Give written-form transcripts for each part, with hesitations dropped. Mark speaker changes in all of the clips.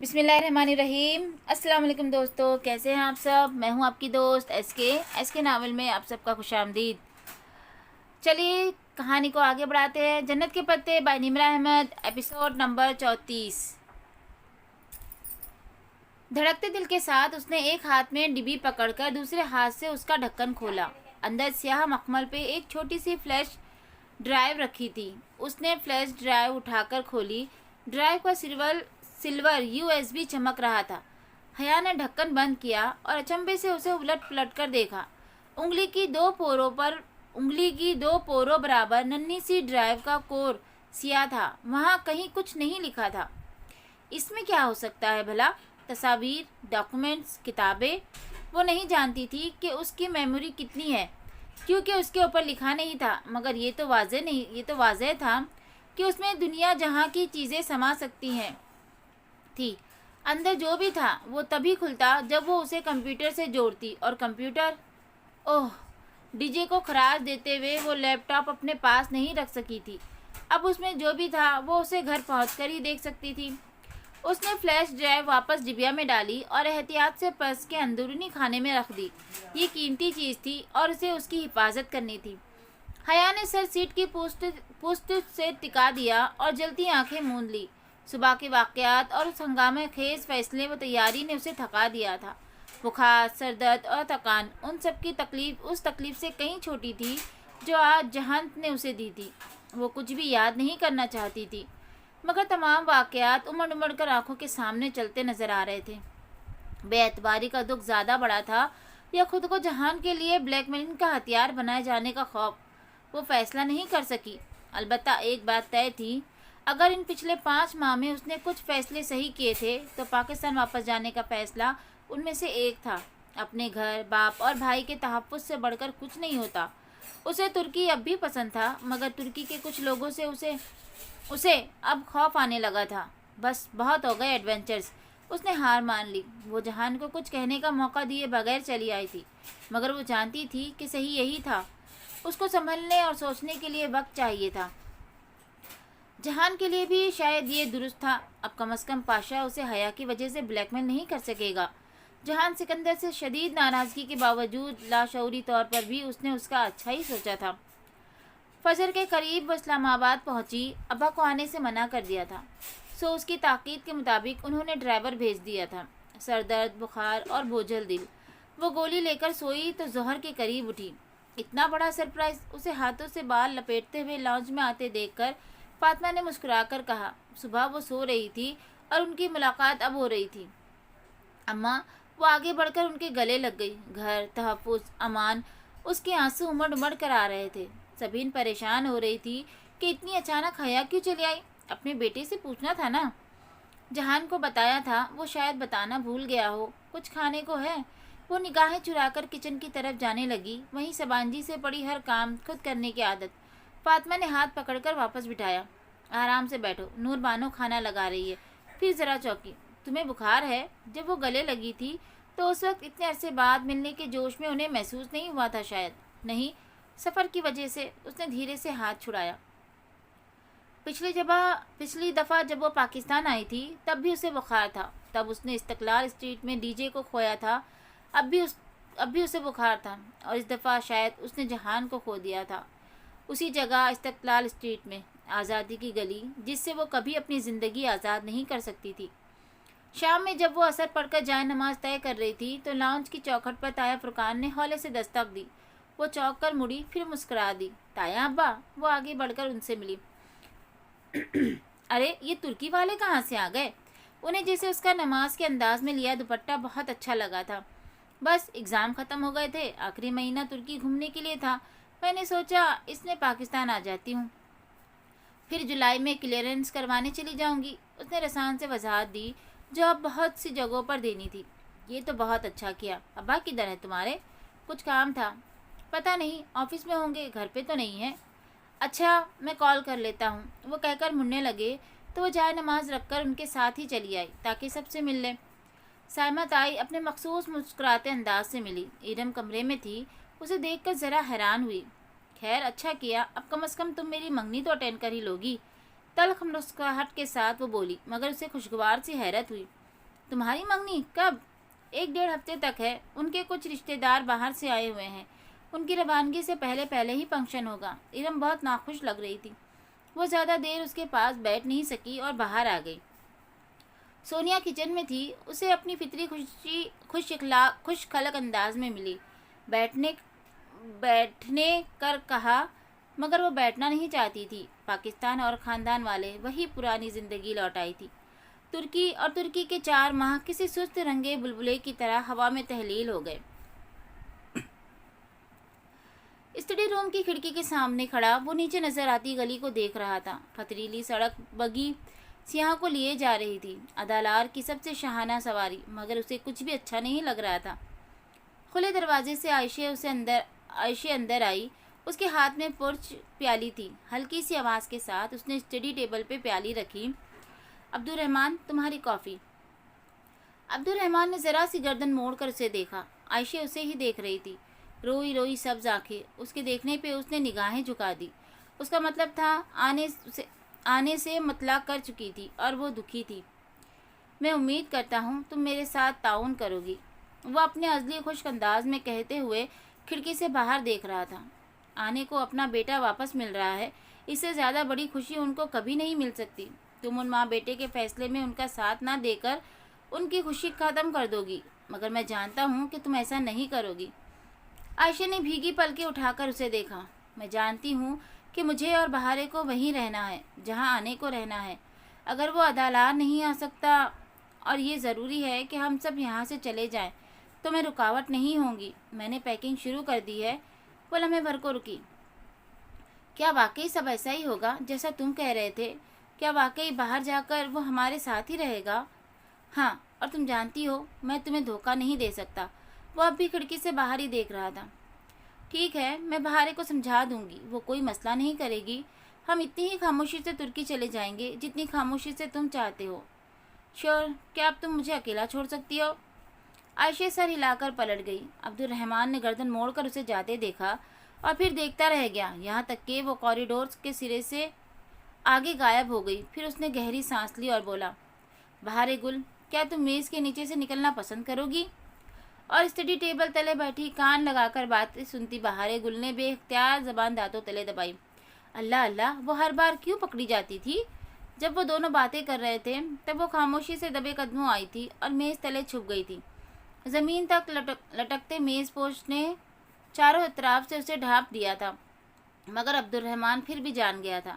Speaker 1: बिस्मिल्लाहिर्रहमानिर्रहीम। अस्सलाम वालेकुम दोस्तों, कैसे हैं आप सब। मैं हूं आपकी दोस्त एस के नावल में आप सबका खुशामदीद। चलिए कहानी को आगे बढ़ाते हैं। Jannat ke Pattay by Nimra Ahmed, episode number 34। धड़कते दिल के साथ उसने एक हाथ में डिब्बी पकड़कर दूसरे हाथ से उसका ढक्कन खोला। अंदर स्याह मखमल पे एक छोटी सी फ्लैश ड्राइव रखी थी। उसने फ्लैश ड्राइव उठाकर खोली। ड्राइव का सिल्वर यूएसबी चमक रहा था। हया ने ढक्कन बंद किया और अचंभे से उसे उलट पलट कर देखा। उंगली की दो पोरों बराबर नन्ही सी ड्राइव का कोर सिया था। वहां कहीं कुछ नहीं लिखा था। इसमें क्या हो सकता है भला? तस्वीर, डॉक्यूमेंट्स, किताबें। वो नहीं जानती थी कि उसकी मेमोरी कितनी है, क्योंकि उसके ऊपर लिखा नहीं था। मगर ये तो वाज़ेह था कि उसमें दुनिया जहाँ की चीज़ें समा सकती हैं थी। अंदर जो भी था वो तभी खुलता जब वो उसे कंप्यूटर से जोड़ती, और कंप्यूटर, ओह, डीजे को खराश देते हुए वो लैपटॉप अपने पास नहीं रख सकी थी। अब उसमें जो भी था वो उसे घर पहुंचकर ही देख सकती थी। उसने फ्लैश ड्राइव वापस डिबिया में डाली और एहतियात से पर्स के अंदरूनी खाने में रख दी। ये कीमती चीज़ थी और उसे उसकी हिफाजत करनी थी। हया ने सर सीट की पुष्ट से टिका दिया और जलती आंखें मूंद ली। सुबह के वाक़यात और उस हंगामे खेज फैसले व तैयारी ने उसे थका दिया था। बुखार, सरदर्द और थकान, उन सब की तकलीफ उस तकलीफ से कहीं छोटी थी जो आज जहान ने उसे दी थी। वो कुछ भी याद नहीं करना चाहती थी, मगर तमाम वाक़यात उमड़ उमड़ कर आंखों के सामने चलते नजर आ रहे थे। बेएतबारी का दुख ज़्यादा बड़ा था या खुद को जहान के लिए ब्लैकमेलिंग का हथियार बनाए जाने का खौफ। वो फैसला नहीं कर सकी। अलबत्ता एक बात तय थी, अगर इन पिछले 5 माह में उसने कुछ फैसले सही किए थे तो पाकिस्तान वापस जाने का फैसला उनमें से एक था। अपने घर, बाप और भाई के तहफ़्फ़ुज़ से बढ़कर कुछ नहीं होता। उसे तुर्की अब भी पसंद था, मगर तुर्की के कुछ लोगों से उसे अब खौफ आने लगा था। बस बहुत हो गए एडवेंचर्स। उसने हार मान ली। वो जहान को कुछ कहने का मौका दिए बगैर चली आई थी, मगर वो जानती थी कि सही यही था। उसको संभलने और सोचने के लिए वक्त चाहिए था। जहान के लिए भी शायद ये दुरुस्त था। अब कम से कम पाशा उसे हया की वजह से ब्लैकमेल नहीं कर सकेगा। जहान सिकंदर से शदीद नाराज़गी के बावजूद लाशऊरी तौर पर भी उसने उसका अच्छा ही सोचा था। फजर के करीब वो इस्लामाबाद पहुंची। अब्बा को आने से मना कर दिया था, सो उसकी ताकीद के मुताबिक उन्होंने ड्राइवर भेज दिया था। सरदर्द, बुखार और बोझल दिल, वो गोली लेकर सोई तो जोहर के करीब उठी। इतना बड़ा सरप्राइज उसे हाथों से बाल लपेटते हुए लॉन्च में आते देखकर फातिमा ने मुस्कुराकर कहा। सुबह वो सो रही थी और उनकी मुलाकात अब हो रही थी। अम्मा, वो आगे बढ़कर उनके गले लग गई। घर, तहफ़्फ़ुज़, अमान, उसके आंसू उमड़ उमड़ कर आ रहे थे। सबीन परेशान हो रही थी कि इतनी अचानक हया क्यों चली आई। अपने बेटे से पूछना था ना। जहान को बताया था, वो शायद बताना भूल गया हो। कुछ खाने को है? वो निगाहें चुराकर किचन की तरफ जाने लगी। वहीं सबांजी से पड़ी हर काम खुद करने की आदत। फातिमा ने हाथ पकड़कर वापस बिठाया। आराम से बैठो, नूर बानो खाना लगा रही है। फिर ज़रा चौकी। तुम्हें बुखार है? जब वो गले लगी थी तो उस वक्त इतने अरसे बाद मिलने के जोश में उन्हें महसूस नहीं हुआ था शायद। नहीं, सफ़र की वजह से। उसने धीरे से हाथ छुड़ाया। पिछली दफ़ा जब वो पाकिस्तान आई थी तब भी उसे बुखार था। तब उसने इस्तकलाल स्ट्रीट में डीजे को खोया था। अब भी उसे बुखार था, और इस दफ़ा शायद उसने जहान को खो दिया था। उसी जगह इस्तकलाल स्ट्रीट में, आज़ादी की गली जिससे वो कभी अपनी ज़िंदगी आज़ाद नहीं कर सकती थी। शाम में जब वो असर पढ़कर जाए नमाज तय कर रही थी तो लाउंज की चौखट पर ताया फुरकान ने हौले से दस्तक दी। वो चौंक कर मुड़ी, फिर मुस्कुरा दी। ताया अब्बा। वो आगे बढ़कर उनसे मिली। अरे, ये तुर्की वाले कहाँ से आ गए? उन्हें जैसे उसका नमाज के अंदाज में लिया दुपट्टा बहुत अच्छा लगा था। बस एग्ज़ाम ख़त्म हो गए थे, आखिरी महीना तुर्की घूमने के लिए था। मैंने सोचा इसमें पाकिस्तान आ जाती हूँ, फिर जुलाई में क्लियरेंस करवाने चली जाऊँगी। उसने रसान से वजाहत दी जो अब बहुत सी जगहों पर देनी थी। ये तो बहुत अच्छा किया। अब्बा किधर है तुम्हारे? कुछ काम था। पता नहीं, ऑफिस में होंगे, घर पे तो नहीं है। अच्छा, मैं कॉल कर लेता हूँ। वो कहकर मुड़ने लगे तो वो जाए नमाज रखकर उनके साथ ही चली आई ताकि सबसे मिल ले। साइमा ताई अपने मखसूस मुस्कुराते अंदाज से मिली। ईरम कमरे में थी। उसे देखकर ज़रा हैरान हुई। खैर, अच्छा किया, अब कम से कम तुम मेरी मंगनी तो अटेंड कर ही लोगी। तल्ख मुस्कुराहट के साथ वो बोली, मगर उसे खुशगवार सी हैरत हुई। تمہاری منگنی کب؟ 1 ڈیڑھ ہفتے تک ہے. ان کے کچھ رشتے دار باہر سے آئے ہوئے ہیں. ان کی روانگی سے پہلے ہی فنکشن ہوگا. ارم بہت ناخوش لگ رہی تھی. وہ زیادہ دیر اس کے پاس بیٹھ نہیں سکی اور باہر آ گئی. سونیا کچن میں تھی. اسے اپنی فطری خوشی خوش خلق انداز میں ملی. بیٹھنے کر کہا مگر وہ بیٹھنا نہیں چاہتی تھی. پاکستان اور خاندان والے وہی پرانی زندگی لوٹ آئی تھی. ترکی کے 4 ماہ کسی سست رنگے بلبلے کی طرح ہوا میں تحلیل ہو گئے. اسٹڈی روم کی کھڑکی کے سامنے کھڑا وہ نیچے نظر آتی گلی کو دیکھ رہا تھا. پتھریلی سڑک بگی سیاح کو لیے جا رہی تھی. ادالار کی سب سے شاہانہ سواری. مگر اسے کچھ بھی اچھا نہیں لگ رہا تھا. کھلے دروازے سے عائشہ اندر آئی. اس کے ہاتھ میں پرچ پیالی تھی. ہلکی سی آواز کے ساتھ اس نے اسٹڈی ٹیبل پہ پیالی رکھی. عبدالرحمن تمہاری کافی. عبدالرحمن نے ذرا سی گردن موڑ کر اسے دیکھا. عائشہ اسے ہی دیکھ رہی تھی. روئی روئی سبز آنکھیں. اس کے دیکھنے پہ اس نے نگاہیں جھکا دی. اس کا مطلب تھا آنے سے مطلع کر چکی تھی اور وہ دکھی تھی. میں امید کرتا ہوں تم میرے ساتھ تعاون کرو گی. وہ اپنے ازلی خشک انداز میں کہتے ہوئے کھڑکی سے باہر دیکھ رہا تھا. آنے کو اپنا بیٹا واپس مل رہا ہے. اس سے زیادہ بڑی خوشی ان کو کبھی نہیں مل سکتی. تم ان ماں بیٹے کے فیصلے میں ان کا ساتھ نہ دے کر ان کی خوشی ختم کر دو گی. مگر میں جانتا ہوں کہ تم ایسا نہیں کرو گی. عائشہ نے بھیگی پلکیں اٹھا کر اسے دیکھا. میں جانتی ہوں کہ مجھے اور بہارے کو وہیں رہنا ہے جہاں آنے کو رہنا ہے. اگر وہ ادالار نہیں آ سکتا اور یہ ضروری ہے کہ ہم سب یہاں سے چلے جائیں تو میں رکاوٹ نہیں ہوں گی. میں نے پیکنگ شروع کر دی ہے. وہ لمحے بھر کو رکی. کیا واقعی سب ایسا ہی ہوگا جیسا تم کہہ رہے تھے؟ کیا واقعی باہر جا کر وہ ہمارے ساتھ ہی رہے گا؟ ہاں، اور تم جانتی ہو میں تمہیں دھوکہ نہیں دے سکتا. وہ اب بھی کھڑکی سے باہر ہی دیکھ رہا تھا. ٹھیک ہے، میں بہارے کو سمجھا دوں گی. وہ کوئی مسئلہ نہیں کرے گی. ہم اتنی ہی خاموشی سے ترکی چلے جائیں گے جتنی خاموشی سے تم چاہتے ہو. شور، کیا اب تم مجھے اکیلا چھوڑ سکتی ہو؟ عائشہ سر ہلا کر پلٹ گئی. عبدالرحمن نے گردن موڑ کر اسے جاتے دیکھا اور پھر دیکھتا رہ گیا یہاں تک کہ وہ کوریڈور کے سرے سے آگے غائب ہو گئی. پھر اس نے گہری سانس لی اور بولا بہارے گل، کیا تم میز کے نیچے سے نکلنا پسند کرو گی؟ اور اسٹڈی ٹیبل تلے بیٹھی کان لگا کر باتیں سنتی بہارے گل نے بے اختیار زبان دانتوں تلے دبائی. اللہ اللہ، وہ ہر بار کیوں پکڑی جاتی تھی؟ جب وہ دونوں باتیں کر رہے تھے تب وہ خاموشی سے دبے قدموں آئی تھی اور میز تلے چھپ گئی تھی. زمین تک لٹکتے میز پوش نے چاروں اطراف سے اسے ڈھانپ دیا تھا. مگر عبدالرحمن پھر بھی جان گیا تھا.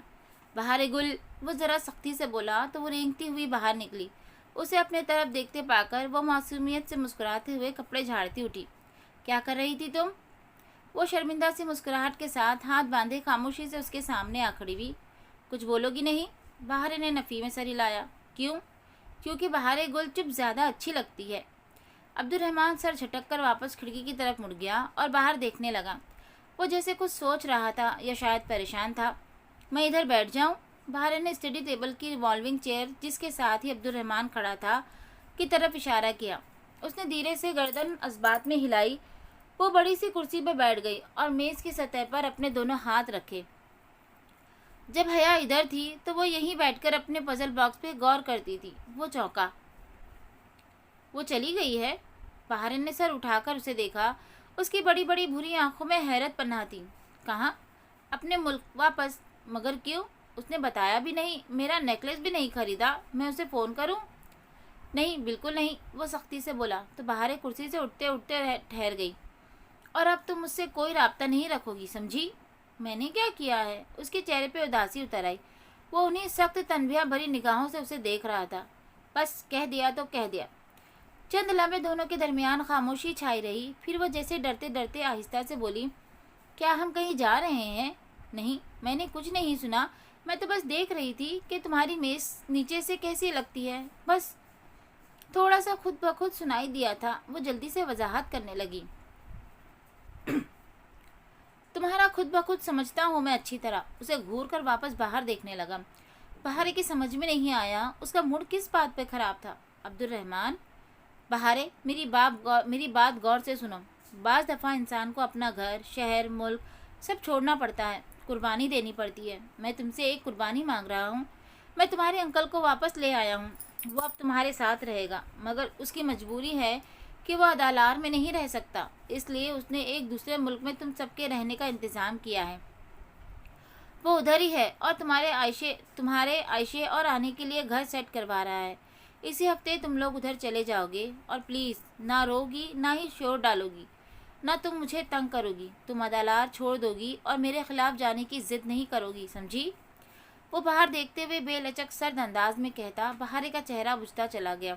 Speaker 1: بہارے گل، وہ ذرا سختی سے بولا تو وہ رینگتی ہوئی باہر نکلی. اسے اپنے طرف دیکھتے پا کر وہ معصومیت سے مسکراتے ہوئے کپڑے جھاڑتی اٹھی. کیا کر رہی تھی تم؟ وہ شرمندہ سی مسکراہٹ کے ساتھ ہاتھ باندھے خاموشی سے اس کے سامنے آ کھڑی ہوئی. کچھ بولو گی نہیں؟ بہارے نے نفی میں سر ہلایا. کیوں؟ کیونکہ بہارے گل چپ زیادہ اچھی لگتی ہے. عبدالرحمن سر جھٹک کر واپس کھڑکی کی طرف مڑ گیا اور باہر دیکھنے لگا. وہ جیسے کچھ سوچ رہا تھا یا شاید پریشان تھا. میں ادھر بیٹھ جاؤں؟ بہارے نے اسٹڈی ٹیبل کی ریوالونگ چیئر جس کے ساتھ ہی عبدالرحمن کھڑا تھا کی طرف اشارہ کیا. اس نے دھیرے سے گردن اثبات میں ہلائی. وہ بڑی سی کرسی پہ بیٹھ گئی اور میز کی سطح پر اپنے دونوں ہاتھ رکھے. جب حیا ادھر تھی تو وہ یہیں بیٹھ کر اپنے پزل باکس پہ غور کرتی تھی. وہ چونکا. وہ چلی گئی ہے؟ بہارے نے سر اٹھا کر اسے دیکھا. اس کی بڑی بڑی بھوری آنکھوں میں حیرت پنہا تھی. کہاں؟ اپنے ملک واپس. مگر کیوں؟ اس نے بتایا بھی نہیں. میرا نیکلس بھی نہیں خریدا. میں اسے فون کروں؟ نہیں، بالکل نہیں، وہ سختی سے بولا. تو بہارے کرسی سے اٹھتے اٹھتے ٹھہر گئی. اور اب تم مجھ سے کوئی رابطہ نہیں رکھو گی، سمجھی؟ میں نے کیا کیا ہے؟ اس کے چہرے پہ اداسی اتر آئی. وہ انہیں سخت تنبیہ بھری نگاہوں سے اسے دیکھ رہا تھا. بس کہہ دیا تو کہہ دیا. چند لمحے دونوں کے درمیان خاموشی چھائی رہی. پھر وہ جیسے ڈرتے ڈرتے آہستہ سے بولی کیا ہم کہیں جا رہے ہیں؟ نہیں، میں نے کچھ نہیں سنا. میں تو بس دیکھ رہی تھی کہ تمہاری میز نیچے سے کیسی لگتی ہے. بس تھوڑا سا خود بخود سنائی دیا تھا. وہ جلدی سے وضاحت کرنے لگی. تمہارا خود بخود سمجھتا ہوں میں اچھی طرح. اسے گھور کر واپس باہر دیکھنے لگا. بہارے کی سمجھ میں نہیں آیا اس کا موڈ کس بات پہ خراب تھا. عبدالرحمن، بہارے میری بات غور سے سنو. بعض دفعہ انسان کو اپنا گھر، شہر، ملک سب چھوڑنا پڑتا ہے. قربانی دینی پڑتی ہے. میں تم سے ایک قربانی مانگ رہا ہوں. میں تمہارے انکل کو واپس لے آیا ہوں. وہ اب تمہارے ساتھ رہے گا، مگر اس کی مجبوری ہے کہ وہ ادالار میں نہیں رہ سکتا، اس لیے اس نے ایک دوسرے ملک میں تم سب کے رہنے کا انتظام کیا ہے۔ وہ ادھر ہی ہے اور تمہارے عائشے اور آنے کے لیے گھر سیٹ کروا رہا ہے۔ اسی ہفتے تم لوگ ادھر چلے جاؤ گے، اور پلیز نہ رو گی نہ ہی شور ڈالو گی، نہ تم مجھے تنگ کرو گی، تم ادالار چھوڑ دو گی اور میرے خلاف جانے کی ضد نہیں کرو گی، سمجھی؟ وہ باہر دیکھتے ہوئے بے لچک سرد انداز میں کہتا، بہارے کا چہرہ بجھتا چلا گیا۔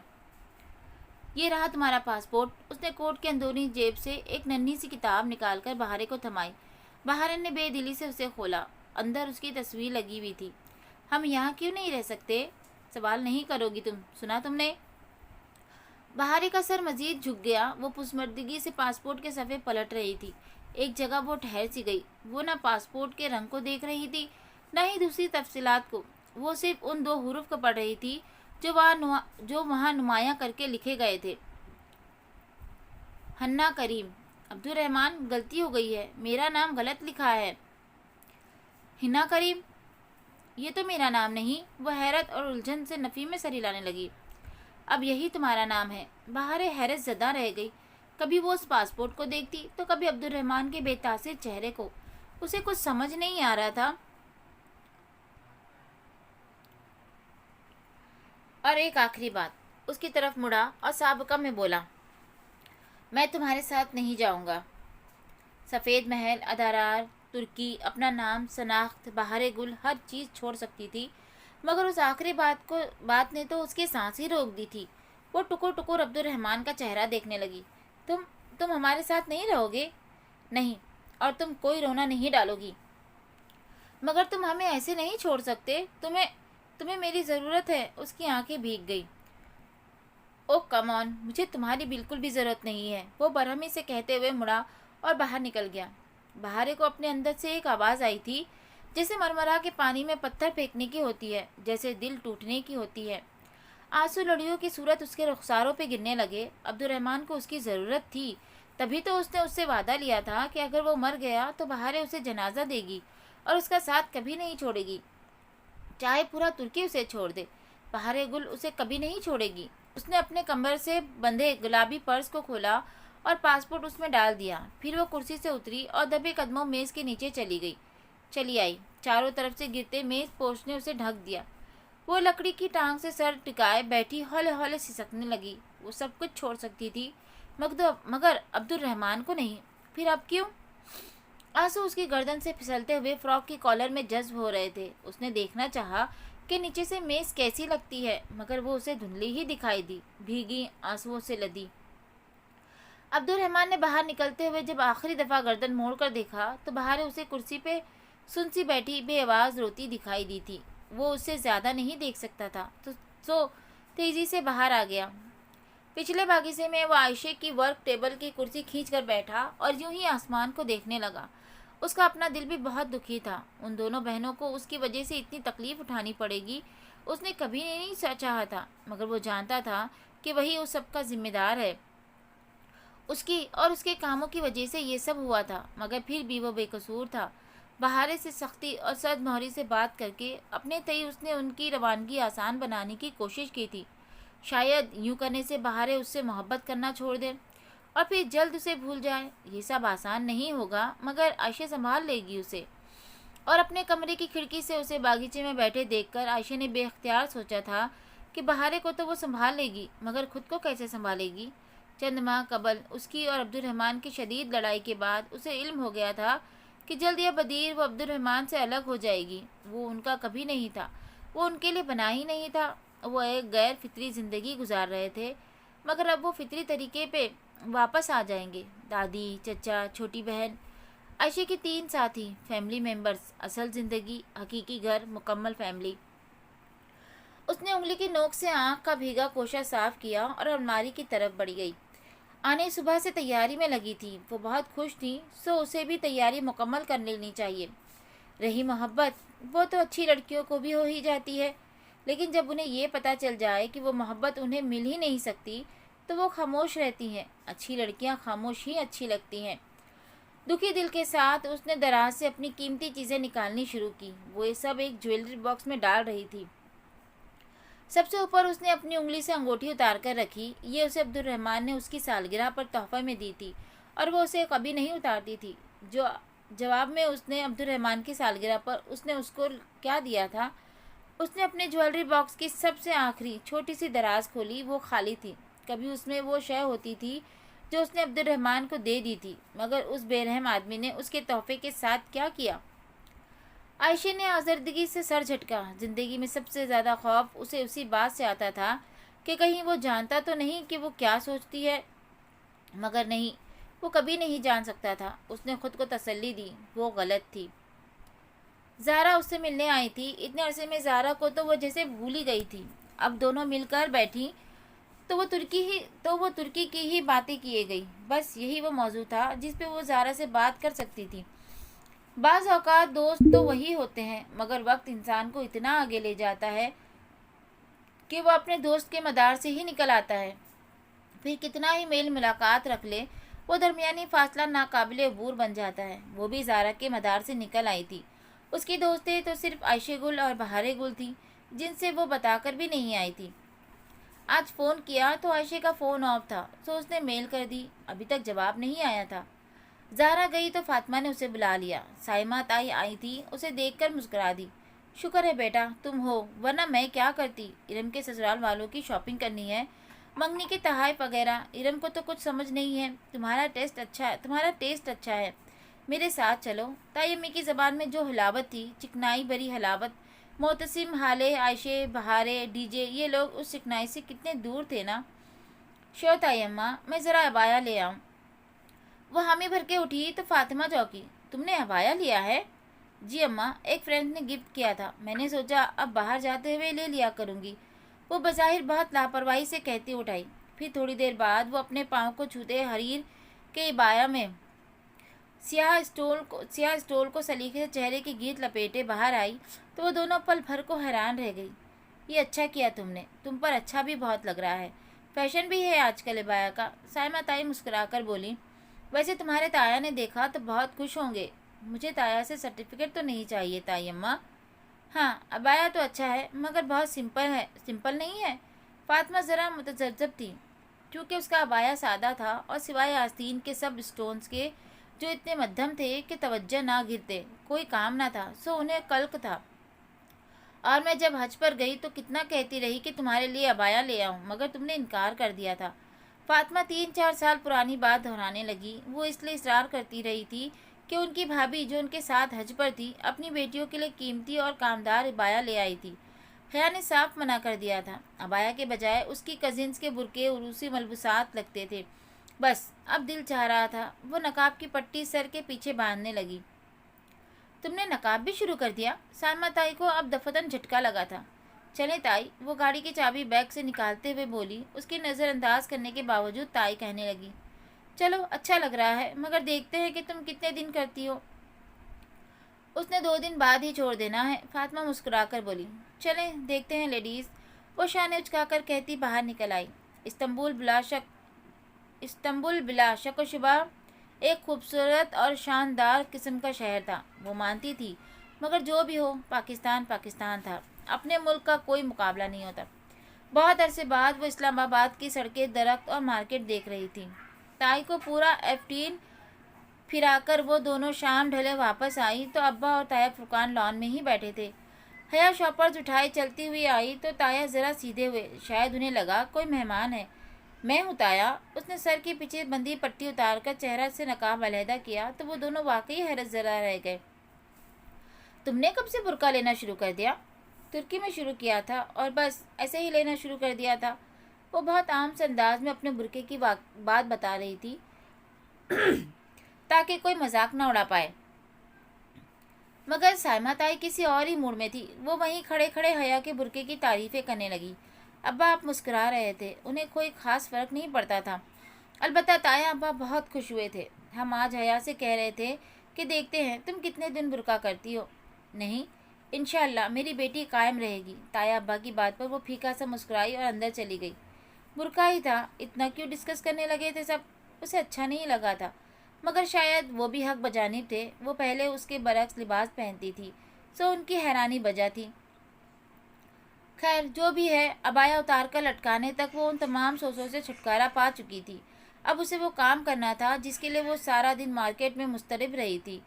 Speaker 1: یہ رہا تمہارا پاسپورٹ۔ اس نے کوٹ کے اندرونی جیب سے ایک ننھی سی کتاب نکال کر بہارے کو تھمائی۔ بہارے نے بے دلی سے اسے کھولا۔ اندر اس کی تصویر لگی ہوئی تھی۔ ہم یہاں کیوں نہیں رہ سکتے؟ سوال نہیں کرو گی تم، سنا تم نے؟ بہارے کا سر مزید جھک گیا۔ وہ پسمردگی سے پاسپورٹ کے صفحے پلٹ رہی تھی۔ ایک جگہ وہ ٹھہر سی گئی۔ وہ نہ پاسپورٹ کے رنگ کو دیکھ رہی تھی، نہ ہی دوسری تفصیلات کو۔ وہ صرف ان 2 حروف کو پڑھ رہی تھی جو وہاں نمایاں کر کے لکھے گئے تھے۔ حنا کریم۔ عبدالرحمن، غلطی ہو گئی ہے، میرا نام غلط لکھا ہے۔ حنا کریم؟ یہ تو میرا نام نہیں۔ وہ حیرت اور الجھن سے نفی میں سر ہلانے لگی۔ اب یہی تمہارا نام ہے؟ بہارے حیرت زدہ رہ گئی۔ کبھی وہ اس پاسپورٹ کو دیکھتی تو کبھی عبدالرحمن کے بے تاثر چہرے کو۔ اسے کچھ سمجھ نہیں آ رہا تھا۔ اور ایک آخری بات، اس کی طرف مڑا اور سابقہ میں بولا، میں تمہارے ساتھ نہیں جاؤں گا۔ سفید محل، ادارار، ترکی، اپنا نام، شناخت، بہار گل، ہر چیز چھوڑ سکتی تھی، مگر اس آخری بات نے تو اس کی سانس ہی روک دی تھی۔ وہ ٹکر ٹکر عبدالرحمن کا چہرہ دیکھنے لگی۔ تم ہمارے ساتھ نہیں رہو گے؟ نہیں، اور تم کوئی رونا نہیں ڈالو گی۔ مگر تم ہمیں ایسے نہیں چھوڑ سکتے، تمہیں میری ضرورت ہے۔ اس کی آنکھیں بھیگ گئی۔ او کم آن، مجھے تمہاری بالکل بھی ضرورت نہیں ہے، وہ برہمی سے کہتے ہوئے مڑا اور باہر نکل گیا۔ بہارے کو اپنے اندر سے ایک آواز آئی تھی، جیسے مرمرا کے پانی میں پتھر پھینکنے کی ہوتی ہے، جیسے دل ٹوٹنے کی ہوتی ہے۔ آنسو لڑیوں کی صورت اس کے رخساروں پہ گرنے لگے۔ عبدالرحمن کو اس کی ضرورت تھی، تبھی تو اس نے اس سے وعدہ لیا تھا کہ اگر وہ مر گیا تو بہارے اسے جنازہ دے گی اور اس کا ساتھ کبھی نہیں چھوڑے گی، چاہے پورا ترکی اسے چھوڑ دے۔ بہار گل اسے کبھی نہیں چھوڑے گی۔ اس نے اپنے کمر سے بندھے گلابی پرس کو کھولا اور پاسپورٹ اس میں ڈال دیا۔ پھر وہ کرسی سے اتری اور دبے قدموں میز کے نیچے چلی آئی۔ چاروں طرف سے گرتے میز پوش نے اسے ڈھک دیا۔ وہ لکڑی کی ٹانگ سے سر ٹکائے بیٹھی ہولے ہولے سسکنے لگی۔ وہ سب کچھ چھوڑ سکتی تھی، مگر عبدالرحمن کو نہیں۔ پھر اب کیوں؟ آنسو اس کی گردن سے پھسلتے ہوئے فراک کی کالر میں جذب ہو رہے تھے۔ اس نے دیکھنا چاہا کہ نیچے سے میز کیسی لگتی ہے، مگر وہ اسے دھندلی ہی دکھائی دی، بھیگی آنسوؤں سے لدی۔ عبدالرحمن نے باہر نکلتے ہوئے جب آخری دفعہ گردن موڑ کر دیکھا تو بہارے اسے کرسی پہ سنسی بیٹھی بے آواز روتی دکھائی دی تھی۔ وہ اس سے زیادہ نہیں دیکھ سکتا تھا تو تیزی سے باہر آ گیا۔ پچھلے باغیچے میں وہ عائشے کی ورک ٹیبل کی کرسی کھینچ کر بیٹھا اور یوں ہی آسمان کو دیکھنے لگا۔ اس کا اپنا دل بھی بہت دکھی تھا۔ ان دونوں بہنوں کو اس کی وجہ سے اتنی تکلیف اٹھانی پڑے گی، اس نے کبھی نہیں چاہا تھا، مگر وہ جانتا تھا کہ وہی اس سب کا ذمہ دار ہے۔ اس کی اور اس کے کاموں کی وجہ سے یہ سب ہوا تھا، مگر پھر بھی وہ بے قصور تھا۔ بہارے سے سختی اور سرد مہری سے بات کر کے اپنے تئیں اس نے ان کی روانگی آسان بنانے کی کوشش کی تھی۔ شاید یوں کرنے سے بہارے اس سے محبت کرنا چھوڑ دے اور پھر جلد اسے بھول جائے۔ یہ سب آسان نہیں ہوگا، مگر عائشہ سنبھال لے گی اسے۔ اور اپنے کمرے کی کھڑکی سے اسے باغیچے میں بیٹھے دیکھ کر عائشہ نے بے اختیار سوچا تھا کہ بہارے کو تو وہ سنبھال لے گی، مگر خود کو کیسے سنبھالے گی؟ چند ماہ قبل اس کی اور عبدالرحمن کی شدید لڑائی کے بعد اسے علم ہو گیا تھا کہ جلد یا بدیر وہ عبدالرحمن سے الگ ہو جائے گی۔ وہ ان کا کبھی نہیں تھا، وہ ان کے لیے بنا ہی نہیں تھا۔ وہ ایک غیر فطری زندگی گزار رہے تھے، مگر اب وہ فطری طریقے پہ واپس آ جائیں گے۔ دادی، چچا، چھوٹی بہن، عائشہ کے 3 ساتھی، فیملی ممبرز، اصل زندگی، حقیقی گھر، مکمل فیملی۔ اس نے انگلی کی نوک سے آنکھ کا بھیگا کوشہ صاف کیا اور الماری کی طرف بڑھ گئی۔ آنے صبح سے تیاری میں لگی تھی۔ وہ بہت خوش تھی، سو اسے بھی تیاری مکمل کر لینی چاہیے۔ رہی محبت، وہ تو اچھی لڑکیوں کو بھی ہو ہی جاتی ہے، لیکن جب انہیں یہ پتہ چل جائے کہ وہ محبت انہیں مل ہی نہیں سکتی تو وہ خاموش رہتی ہیں۔ اچھی لڑکیاں خاموش ہی اچھی لگتی ہیں۔ دکھی دل کے ساتھ اس نے دراز سے اپنی قیمتی چیزیں نکالنی شروع کی۔ وہ یہ سب ایک جویلری باکس میں ڈال رہی تھی۔ सबसे ऊपर उसने अपनी उंगली से अंगूठी उतार कर रखी। ये उसे अब्दुलरहमान ने उसकी सालगिरह पर तोहफे में दी थी और वो उसे कभी नहीं उतारती थी। जो जवाब में उसने अब्दुलरहमान की सालगिरह पर उसने उसको क्या दिया था? उसने अपने ज्वेलरी बॉक्स की सबसे आखिरी छोटी सी दराज खोली। वो खाली थी। कभी उसमें वो शय होती थी जो उसने अब्दुलरहमान को दे दी थी, मगर उस बेरहम आदमी ने उसके तोहफे के साथ क्या किया? आयशे ने आज़र्दगी से सर झटका। जिंदगी में सबसे ज़्यादा खौफ उसे उसी बात से आता था कि कहीं वो जानता तो नहीं कि वो क्या सोचती है। मगर नहीं, वो कभी नहीं जान सकता था। उसने खुद को तसल्ली दी, वो गलत थी। ज़ारा उससे मिलने आई थी। इतने अरसे में ज़ारा को तो वो जैसे भूल ही गई थी। अब दोनों मिलकर बैठी तो वो तुर्की की ही बातें किए गई। बस यही वो मौजू था जिस पे वो ज़ारा से बात कर सकती थी। बाज़ औक़ात दोस्त तो वही होते हैं, मगर वक्त इंसान को इतना आगे ले जाता है कि वो अपने दोस्त के मदार से ही निकल आता है। फिर कितना ही मेल मुलाकात रख ले, वो दरमियानी फासला नाकाबिल अबूर बन जाता है। वो भी ज़ारा के मदार से निकल आई थी। उसकी दोस्तें तो सिर्फ आयशे गुल और बहारे गुल थी, जिनसे वो बताकर भी नहीं आई थी। आज फ़ोन किया तो आयशे का फ़ोन ऑफ था, तो उसने मेल कर दी। अभी तक जवाब नहीं आया था। ज़ारा गई तो फातिमा ने उसे बुला लिया। साइमा ताई आई थी, उसे देखकर मुस्कुरा दी। शुक्र है बेटा तुम हो, वरना मैं क्या करती। इरम के ससुराल वालों की शॉपिंग करनी है, मंगनी के तहाइफ वगैरह। इरम को तो कुछ समझ नहीं है। तुम्हारा टेस्ट अच्छा है। मेरे साथ चलो। ताई अम्मी की ज़बान में जो हलावत थी, चिकनाई भरी हलावत। मोतसिम, हाले, आयशे, बहारे, डीजे, ये लोग उस चिकनाई से कितने दूर थे ना। श्योर ताई अम्मा, मैं ज़रा अबाया ले आऊँ। वो हामी भर के उठी तो फातिमा चौंकी। तुमने अबाया लिया है? जी अम्मा, एक फ्रेंड ने गिफ्ट किया था। मैंने सोचा अब बाहर जाते हुए ले लिया करूँगी। वो बज़ाहिर बहुत लापरवाही से कहती उठाई। फिर थोड़ी देर बाद वो अपने पाँव को छूते हरीर के इबाया में सियाह स्टोल को सलीके से चेहरे की गिर्द लपेटे बाहर आई तो वो दोनों पल भर को हैरान रह गई। ये अच्छा किया तुमने, तुम पर अच्छा भी बहुत लग रहा है। फैशन भी है आजकल इबाया का। साइमा ताई मुस्कुराकर बोली। वैसे तुम्हारे ताया ने देखा तो बहुत खुश होंगे। मुझे ताया से सर्टिफिकेट तो नहीं चाहिए ताई अम्मा। हाँ, अबाया तो अच्छा है, मगर बहुत सिंपल है। सिंपल नहीं है? फातिमा ज़रा मुतज़ब्ज़ब थी, क्योंकि उसका अबाया सादा था और सिवाय आस्तीन के सब स्टोन्स के, जो इतने मध्यम थे कि तवज्जो ना गिरते, कोई काम ना था, सो उन्हें कल्क था। और मैं जब हज पर गई तो कितना कहती रही कि तुम्हारे लिए अबाया ले आऊँ, मगर तुमने इनकार कर दिया था। फातिमा 3-4 साल पुरानी बात दोहराने लगी। वो इसलिए इसरार करती रही थी कि उनकी भाभी जो उनके साथ हज पर थी, अपनी बेटियों के लिए कीमती और कामदार अबाया ले आई थी। हया ने साफ मना कर दिया था। अबाया के बजाय उसकी कजिन्स के बुरके उरूसी मलबूसात लगते थे। बस अब दिल चाह रहा था। वो नकाब की पट्टी सर के पीछे बांधने लगी। तुमने नकाब भी शुरू कर दिया? साइमा ताई को अब दफतन झटका लगा था। चले ताई, वो गाड़ी की चाबी बैग से निकालते हुए बोली। उसकी नज़रअंदाज करने के बावजूद ताई कहने लगी, चलो अच्छा लग रहा है, मगर देखते हैं कि तुम कितने दिन करती हो। उसने 2 दिन बाद ही छोड़ देना है। फातिमा मुस्कुराकर बोली। चलें देखते हैं लेडीज़। वो शाने उचकाकर कहती बाहर निकल आई। इस्तंबुल बिला शक व शुबा एक खूबसूरत और शानदार किस्म का शहर था। वो मानती थी, मगर जो भी हो, पाकिस्तान पाकिस्तान था। अपने मुल्क का कोई मुकाबला नहीं होता। बहुत अरसे बाद वो इस्लामाबाद की सड़कें, दरख्त और मार्केट देख रही थी। ताई को पूरा 15 फिराकर वो दोनों शाम ढले वापस आई तो अब्बा और ताया फुरकान लॉन में ही बैठे थे। हया शॉपर्स उठाई चलती हुई आई तो ताया ज़रा सीधे हुए। शायद उन्हें लगा कोई मेहमान है। मैं हूँ ताया। उसने सर के पीछे बंदी पट्टी उतारकर चेहरा से नकाब अलहदा किया तो वो दोनों वाकई हैरत ज़रा रह गए। तुमने कब से बुर्का लेना शुरू कर दिया? तुर्की में शुरू किया था और बस ऐसे ही लेना शुरू कर दिया था। वो बहुत आम से अंदाज में अपने बुर्के की बात बता रही थी ताकि कोई मजाक ना उड़ा पाए। मगर साइमा ताई किसी और ही मूड में थी। वो वहीं खड़े खड़े हया के बुर्के की तारीफ़ें करने लगी। अब्बा आप मुस्कुरा रहे थे, उन्हें कोई ख़ास फ़र्क नहीं पड़ता था। अलबत्ता ताया अब्बा बहुत खुश हुए थे। हम आज हया से कह रहे थे कि देखते हैं तुम कितने दिन बुर्का करती हो। नहीं, इंशाअल्लाह मेरी बेटी कायम रहेगी। ताया अब्बा की बात पर वो फीका सा मुस्कुराई और अंदर चली गई। बुर्का ही था, इतना क्यों डिस्कस करने लगे थे सब? उसे अच्छा नहीं लगा था, मगर शायद वो भी हक बजानिब थे। वो पहले उसके बरक्स लिबास पहनती थी, सो उनकी हैरानी बजा थी। खैर जो भी है, अबाया उतार कर लटकाने तक वो उन तमाम सोचों से छुटकारा पा चुकी थी। अब उसे वो काम करना था जिसके लिए वो सारा दिन मार्केट में मुस्तरब रही थी।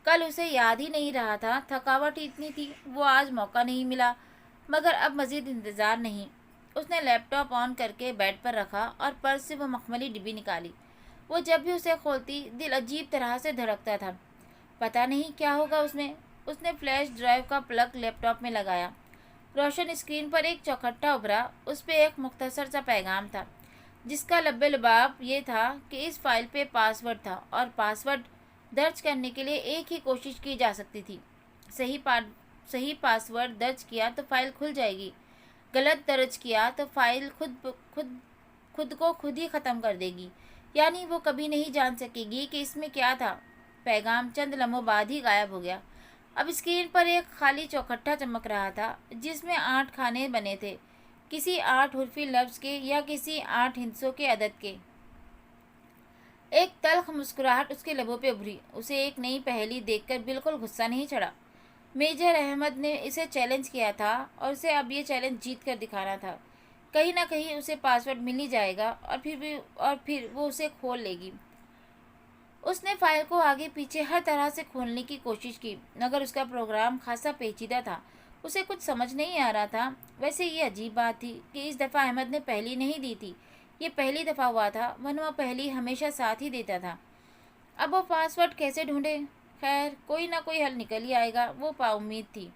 Speaker 1: कल उसे याद ही नहीं रहा था, थकावट ही इतनी थी, वो आज मौका नहीं मिला। मगर अब मज़ीद इंतज़ार नहीं। उसने लैपटॉप ऑन करके बेड पर रखा और पर्स से वो मखमली डिब्बी निकाली। वो जब भी उसे खोलती दिल अजीब तरह से धड़कता था। पता नहीं क्या होगा उसमें। उसने फ्लैश ड्राइव का प्लग लैपटॉप में लगाया। रोशन स्क्रीन पर एक चौखट्टा उभरा। उस पे एक मुख्तसर सा पैगाम था जिसका लब्बे लबाब ये था कि इस फाइल पे पासवर्ड था और पासवर्ड दर्ज करने के लिए एक ही कोशिश की जा सकती थी। सही पासवर्ड दर्ज किया तो फाइल खुल जाएगी, गलत दर्ज किया तो फाइल खुद को खुद ही ख़त्म कर देगी। यानी वो कभी नहीं जान सकेगी कि इसमें क्या था। पैगाम चंद लम्हों बाद ही गायब हो गया। अब स्क्रीन पर एक खाली चौखट्टा चमक रहा था जिसमें 8 खाने बने थे, किसी 8 हुर्फी लफ्ज़ के या किसी 8 हिंसों के अदद के। एक तल्ख मुस्कुराहट उसके लबों पे उभरी। उसे एक नई पहेली देखकर बिल्कुल गुस्सा नहीं चढ़ा। मेजर अहमद ने इसे चैलेंज किया था और उसे अब ये चैलेंज जीत कर दिखाना था। कहीं ना कहीं उसे पासवर्ड मिल ही जाएगा और फिर वो उसे खोल लेगी। उसने फाइल को आगे पीछे हर तरह से खोलने की कोशिश की, मगर उसका प्रोग्राम खासा पेचीदा था। उसे कुछ समझ नहीं आ रहा था। वैसे ये अजीब बात थी कि इस दफ़ा अहमद ने पहली नहीं दी थी। ये पहली दफ़ा हुआ था, वरना वह पहली हमेशा साथ ही देता था। अब वो पासवर्ड कैसे ढूंढे? खैर कोई ना कोई हल निकल ही आएगा, वो उम्मीद थी।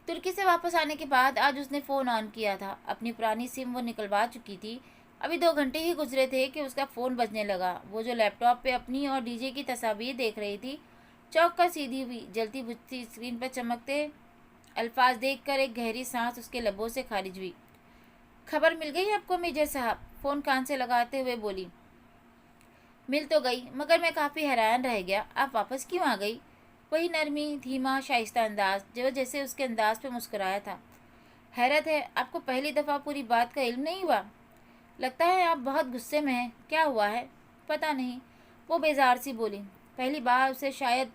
Speaker 1: तुर्की से वापस आने के बाद आज उसने फ़ोन ऑन किया था। अपनी पुरानी सिम वो निकलवा चुकी थी। अभी 2 घंटे ही गुजरे थे कि उसका फ़ोन बजने लगा। वो जो लैपटॉप पे अपनी और डीजे की तस्वीर देख रही थी, चौंक कर सीधी हुई। जलती बुझती स्क्रीन पर चमकते अल्फाज देखकर एक गहरी सांस उसके लबों से खारिज हुई। खबर मिल गई आपको मेजर साहब? फ़ोन कान से लगाते हुए बोली। मिल तो गई, मगर मैं काफ़ी हैरान रह गया। आप वापस क्यों आ गई? वही नरमी, धीमा, शाइस्ता अंदाज जो जैसे उसके अंदाज पे मुस्कुराया था। हैरत है, आपको पहली दफ़ा पूरी बात का इल्म नहीं हुआ? लगता है आप बहुत गुस्से में हैं। क्या हुआ है? पता नहीं, वो बेजार सी बोली। पहली बार उसे शायद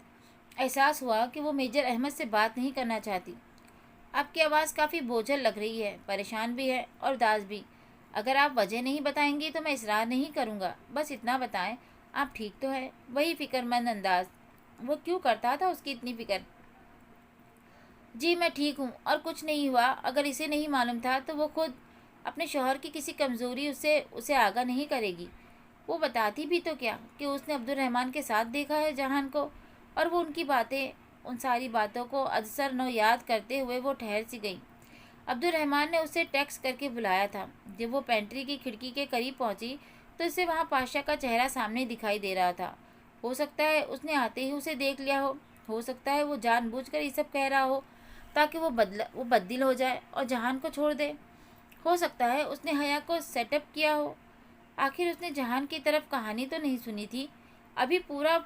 Speaker 1: एहसास हुआ कि वो मेजर अहमद से बात नहीं करना चाहती। आपकी आवाज़ काफ़ी बोझल लग रही है, परेशान भी है और उदास भी। अगर आप वजह नहीं बताएंगी तो मैं इसरार नहीं करूँगा। बस इतना बताएं, आप ठीक तो है? वही फ़िक्रमंद अंदाज। वो क्यों करता था उसकी इतनी फ़िक्र? जी मैं ठीक हूँ और कुछ नहीं हुआ। अगर इसे नहीं मालूम था तो वो खुद अपने शौहर की किसी कमज़ोरी उसे आगाह नहीं करेगी। वो बताती भी तो क्या कि उसने अब्दुल रहमान के साथ देखा है जहान को। और वो उनकी बातें, उन सारी बातों को अजसर नो याद करते हुए वो ठहर सी गई। अब्दुल रहमान ने उसे टेक्स्ट करके बुलाया था। जब वो पेंट्री की खिड़की के करीब पहुंची तो उसे वहाँ पाशा का चेहरा सामने दिखाई दे रहा था। हो सकता है उसने आते ही उसे देख लिया हो सकता है वो जानबूझकर ये सब कह रहा हो ताकि वो बददिल हो जाए और जहान को छोड़ दे। हो सकता है उसने हया को सेटअप किया हो। आखिर उसने जहान की तरफ कहानी तो नहीं सुनी थी। अभी पूरा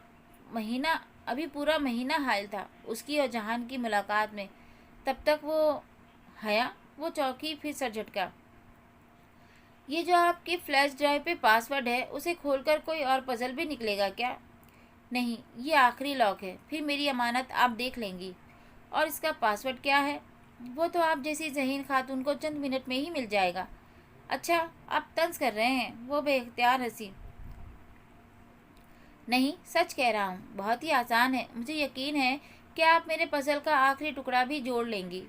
Speaker 1: महीना अभी पूरा महीना हायल था उसकी और जहान की मुलाकात में। तब तक वो चौंकी, फिर सर झटका। ये जो आपकी फ्लैश ड्राइव पे पासवर्ड है, उसे खोलकर कोई और पजल भी निकलेगा क्या? नहीं, ये आखिरी लॉक है। फिर मेरी अमानत आप देख लेंगी। और इसका पासवर्ड क्या है? वो तो आप जैसी ज़हीन खातून को चंद मिनट में ही मिल जाएगा। अच्छा, आप तंज कर रहे हैं? वो बेख्तियार हंसी। नहीं, सच कह रहा हूँ, बहुत ही आसान है। मुझे यकीन है कि आप मेरे पजल का आखिरी टुकड़ा भी जोड़ लेंगी।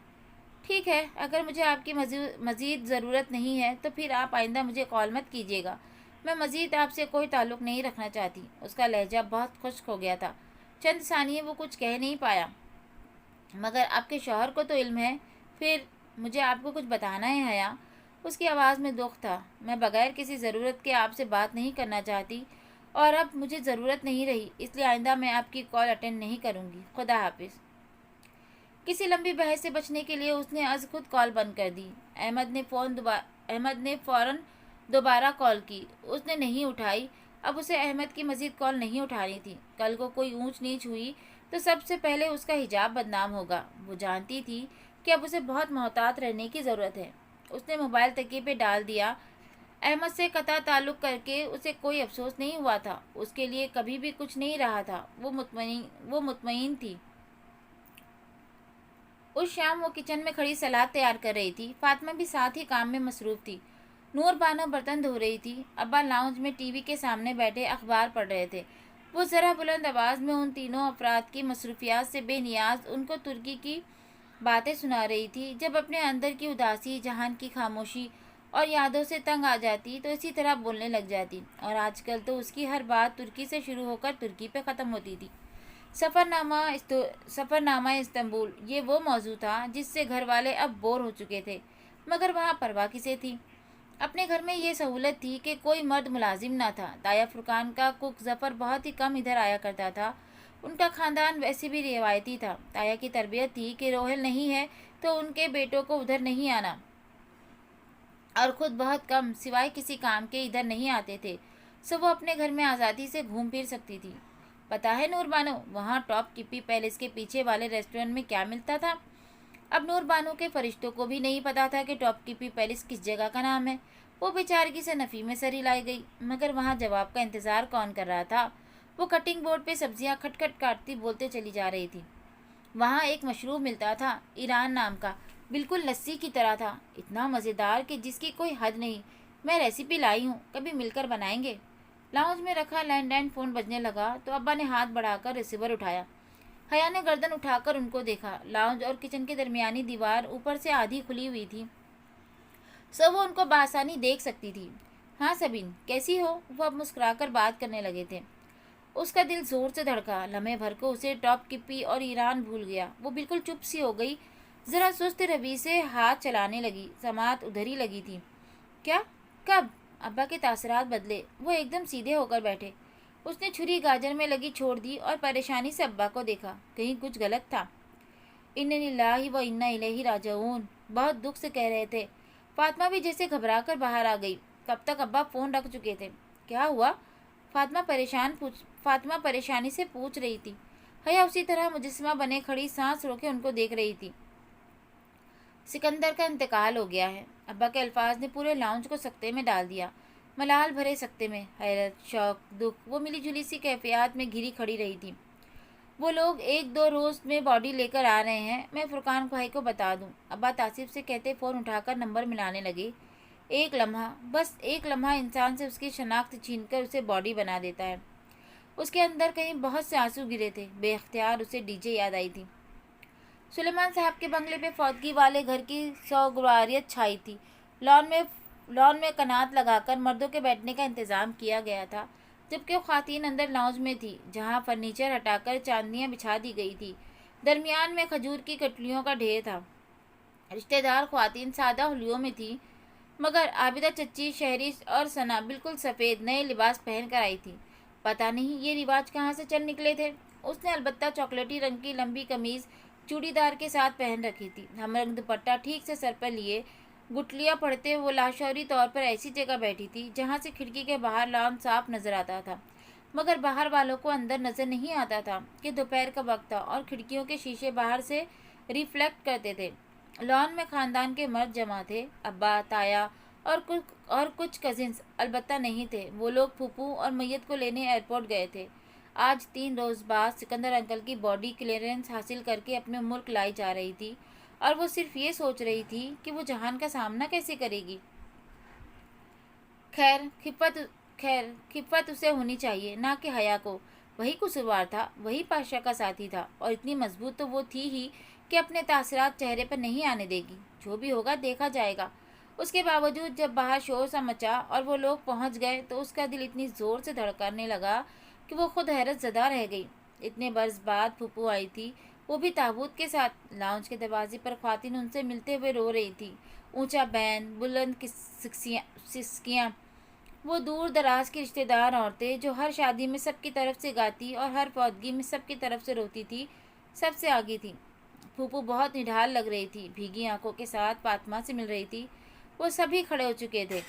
Speaker 1: ठीक है, अगर मुझे आपकी मज़ीद ज़रूरत नहीं है तो फिर आप आइंदा मुझे कॉल मत कीजिएगा। मैं मज़ीद आपसे कोई ताल्लुक़ नहीं रखना चाहती। उसका लहजा बहुत खुश्क हो गया था। चंद सानिये वो कुछ कह नहीं पाया। मगर आपके शौहर को तो इल्म है। फिर मुझे आपको कुछ बताना है हया। उसकी आवाज़ में दुख था। मैं बगैर किसी ज़रूरत के आपसे बात नहीं करना चाहती और अब मुझे ज़रूरत नहीं रही, इसलिए आइंदा मैं आपकी कॉल अटेंड नहीं करूँगी। खुदा हाफिज़। किसी लंबी बहस से बचने के लिए उसने खुद कॉल बंद कर दी। अहमद ने फ़ौरन दोबारा कॉल की। उसने नहीं उठाई। अब उसे अहमद की मज़ीद कॉल नहीं उठानी थी। कल को कोई ऊंच नीच हुई तो सबसे पहले उसका हिजाब बदनाम होगा। वो जानती थी कि अब उसे बहुत मोहतात रहने की ज़रूरत है। उसने मोबाइल तकिए पे डाल दिया। अहमद से कता ताल्लुक़ करके उसे कोई अफसोस नहीं हुआ था। उसके लिए कभी भी कुछ नहीं रहा था। वो मुतमईन थी। उस शाम वो किचन में खड़ी सलाद तैयार कर रही थी। फातिमा भी साथ ही काम में मसरूफ थी। नूर बानो बर्तन धो रही थी। अब्बा लाउंज में टीवी के सामने बैठे अखबार पढ़ रहे थे। वो ज़रा बुलंद आवाज़ में उन तीनों अफराद की मसरूफियात से बेनियाज उनको तुर्की की बातें सुना रही थी। जब अपने अंदर की उदासी, जहान की खामोशी और यादों से तंग आ जाती तो इसी तरह बोलने लग जाती, और आजकल तो उसकी हर बात तुर्की से शुरू होकर तुर्की पे ख़त्म होती थी। सफ़रनामा इस्तंबुल, ये वो मौजू था जिससे घर वाले अब बोर हो चुके थे, मगर वहाँ परवाह किसे थी। अपने घर में ये सहूलत थी कि कोई मर्द मुलाजिम ना था। ताया फुरकान का कुक जफ़र बहुत ही कम इधर आया करता था। उनका ख़ानदान वैसे भी रिवायती था। ताया की तरबियत थी कि रोहिल नहीं है तो उनके बेटों को उधर नहीं आना, और ख़ुद बहुत कम सिवाय किसी काम के इधर नहीं आते थे। सो वो अपने घर में आज़ादी से घूम फिर सकती थी। पता है नूर बानो, वहाँ टॉप किप्पी पैलेस के पीछे वाले रेस्टोरेंट में क्या मिलता था? अब नूर बानो के फरिश्तों को भी नहीं पता था कि टॉप किप्पी पैलेस किस जगह का नाम है। वो बेचारगी से नफ़ी में सरी लाई गई, मगर वहाँ जवाब का इंतज़ार कौन कर रहा था? वो कटिंग बोर्ड पे सब्जियाँ खटखट काटती बोलते चली जा रही थी। वहाँ एक मशरूब मिलता था, ईरान नाम का, बिल्कुल लस्सी की तरह था, इतना मज़ेदार कि जिसकी कोई हद नहीं। मैं रेसिपी लाई हूँ, कभी मिलकर बनाएंगे। लाउंज में रखा लैंडलाइन फ़ोन बजने लगा तो अब्बा ने हाथ बढ़ाकर रिसीवर उठाया। हया ने गर्दन उठाकर उनको देखा। लाउंज और किचन की दरमियानी दीवार ऊपर से आधी खुली हुई थी, सो वो उनको बआसानी देख सकती थी। हाँ सबीन, कैसी हो? वो अब मुस्कुराकर बात करने लगे थे। उसका दिल जोर से धड़का। लम्हे भर को उसे टॉप किप्पी और ईरान भूल गया। वो बिल्कुल चुप सी हो गई, ज़रा सुस्त रवि से हाथ चलाने लगी। समात उधर ही लगी थी। क्या? कब? अब्बा के तासरात बदले। वो एकदम सीधे होकर बैठे। उसने छुरी गाजर में लगी छोड़ दी और परेशानी से अब्बा को देखा। कहीं कुछ गलत था? इन्ना लिल्लाहि व इन्ना इलैहि राजिऊन, बहुत दुख से कह रहे थे। फातिमा भी जैसे घबरा कर बाहर आ गई। तब तक अब्बा फ़ोन रख चुके थे। क्या हुआ? फातिमा परेशानी से पूछ रही थी। हया उसी तरह मुजस्समा बने खड़ी सांस रोके उनको देख रही थी। सिकंदर का इंतकाल हो गया है। अब्बा के अल्फाज ने पूरे लाउंज को सकते में डाल दिया। मलाल भरे सकते में हैरत, शौक, दुख, वो मिली जुली सी कैफियत में घिरी खड़ी रही थी। वो लोग 1-2 रोज़ में बॉडी लेकर आ रहे हैं, मैं फुरकान भाई को बता दूं। अब्बा तासिफ से कहते फ़ोन उठाकर नंबर मिलाने लगे। एक लम्हा, बस एक लम्हा इंसान से उसकी शनाख्त छीनकर उसे बॉडी बना देता है। उसके अंदर कहीं बहुत से आंसू गिरे थे। बेख्तियार उसे डीजे याद आई थी। सुलेमान साहब के बंगले पे फौतगी वाले घर की सौगवारियत छाई थी। लॉन में कनात लगाकर मर्दों के बैठने का इंतज़ाम किया गया था, जबकि वो ख़ातीन अंदर लाउंज में थी, जहाँ फर्नीचर हटाकर चांदनियाँ बिछा दी गई थी। दरमियान में खजूर की कटलियों का ढेर था। रिश्तेदार ख़वातीन सादा हुलियों में थी, मगर आबिदा चच्ची, शहरी और सना बिल्कुल सफ़ेद नए लिबास पहन कर आई थी। पता नहीं ये रिवाज कहाँ से चल निकले थे। उसने अलबत्ता चॉकलेटी रंग की लंबी कमीज़ चूड़ीदार के साथ पहन रखी थी। हमरंग दुपट्टा ठीक से सर पर लिए गुटलियाँ पढ़ते वो लाशौरी तौर पर ऐसी जगह बैठी थी जहाँ से खिड़की के बाहर लॉन साफ नजर आता था, मगर बाहर वालों को अंदर नजर नहीं आता था कि दोपहर का वक्त था और खिड़कियों के शीशे बाहर से रिफ्लेक्ट करते थे। लॉन में खानदान के मर्द जमा थे। अब्बा, ताया और कुछ कजिन्स अलबत्ता नहीं थे। वो लोग फूफू और मैयत को लेने एयरपोर्ट गए थे। आज 3 रोज़ बाद सिकंदर अंकल की बॉडी क्लियरेंस हासिल करके अपने मुल्क लाई जा रही थी, और वो सिर्फ ये सोच रही थी कि वो जहान का सामना कैसे करेगी। खैर खिफ़त उसे होनी चाहिए, ना कि हया को। वही कसूरवार था, वही पाशा का साथी था, और इतनी मजबूत तो वो थी ही कि अपने तासरात चेहरे पर नहीं आने देगी। जो भी होगा देखा जाएगा। उसके बावजूद जब बाहर शोर सा मचा और वो लोग पहुंच गए तो उसका दिल इतनी ज़ोर से धड़कने लगा कि वो खुद हैरत ज़दा रह गई। इतने बरस बाद फूफू आई थी, वो भी ताबूत के साथ। लाउंज के दरवाजे पर ख्वातीन उनसे मिलते हुए रो रही थी। ऊंचा बैन, बुलंद सिसकियाँ। वो दूर दराज की रिश्तेदार औरतें जो हर शादी में सबकी तरफ से गाती और हर फौतगी में सबकी तरफ से रोती थी, सबसे आगे थी। फूफू बहुत निढाल लग रही थी, भीगी आंखों के साथ फातिमा से मिल रही थी। वो सभी खड़े हो चुके थे।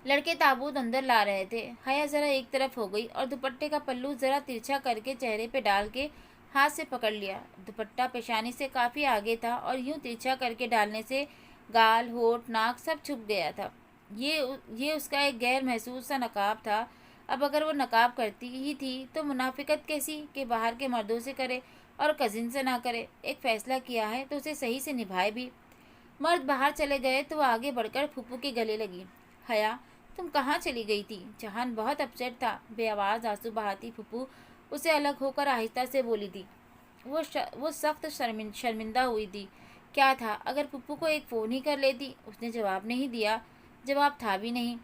Speaker 1: लड़के ताबूत अंदर ला रहे थे। हया ज़रा एक तरफ हो गई और दुपट्टे का पल्लू ज़रा तिरछा करके चेहरे पे डाल के हाथ से पकड़ लिया। दुपट्टा पेशानी से काफ़ी आगे था और यूं तिरछा करके डालने से गाल, होठ, नाक सब छुप गया था। ये उसका एक गैर महसूस सा नकाब था। अब अगर वो नकाब करती ही थी तो मुनाफिकत कैसी कि बाहर के मर्दों से करे اور کزن سے نہ کرے. ایک فیصلہ کیا ہے تو اسے صحیح سے نبھائے بھی. مرد باہر چلے گئے تو وہ آگے بڑھ کر پھپھو کے گلے لگی. حیا تم کہاں چلی گئی تھی؟ جہان بہت اپسیٹ تھا. بے آواز آنسو بہاتی پھپھو اسے الگ ہو کر آہستہ سے بولی تھی. وہ سخت شرمندہ ہوئی تھی. کیا تھا اگر پھپھو کو ایک فون ہی کر لیتی. اس نے جواب نہیں دیا. جواب تھا بھی نہیں.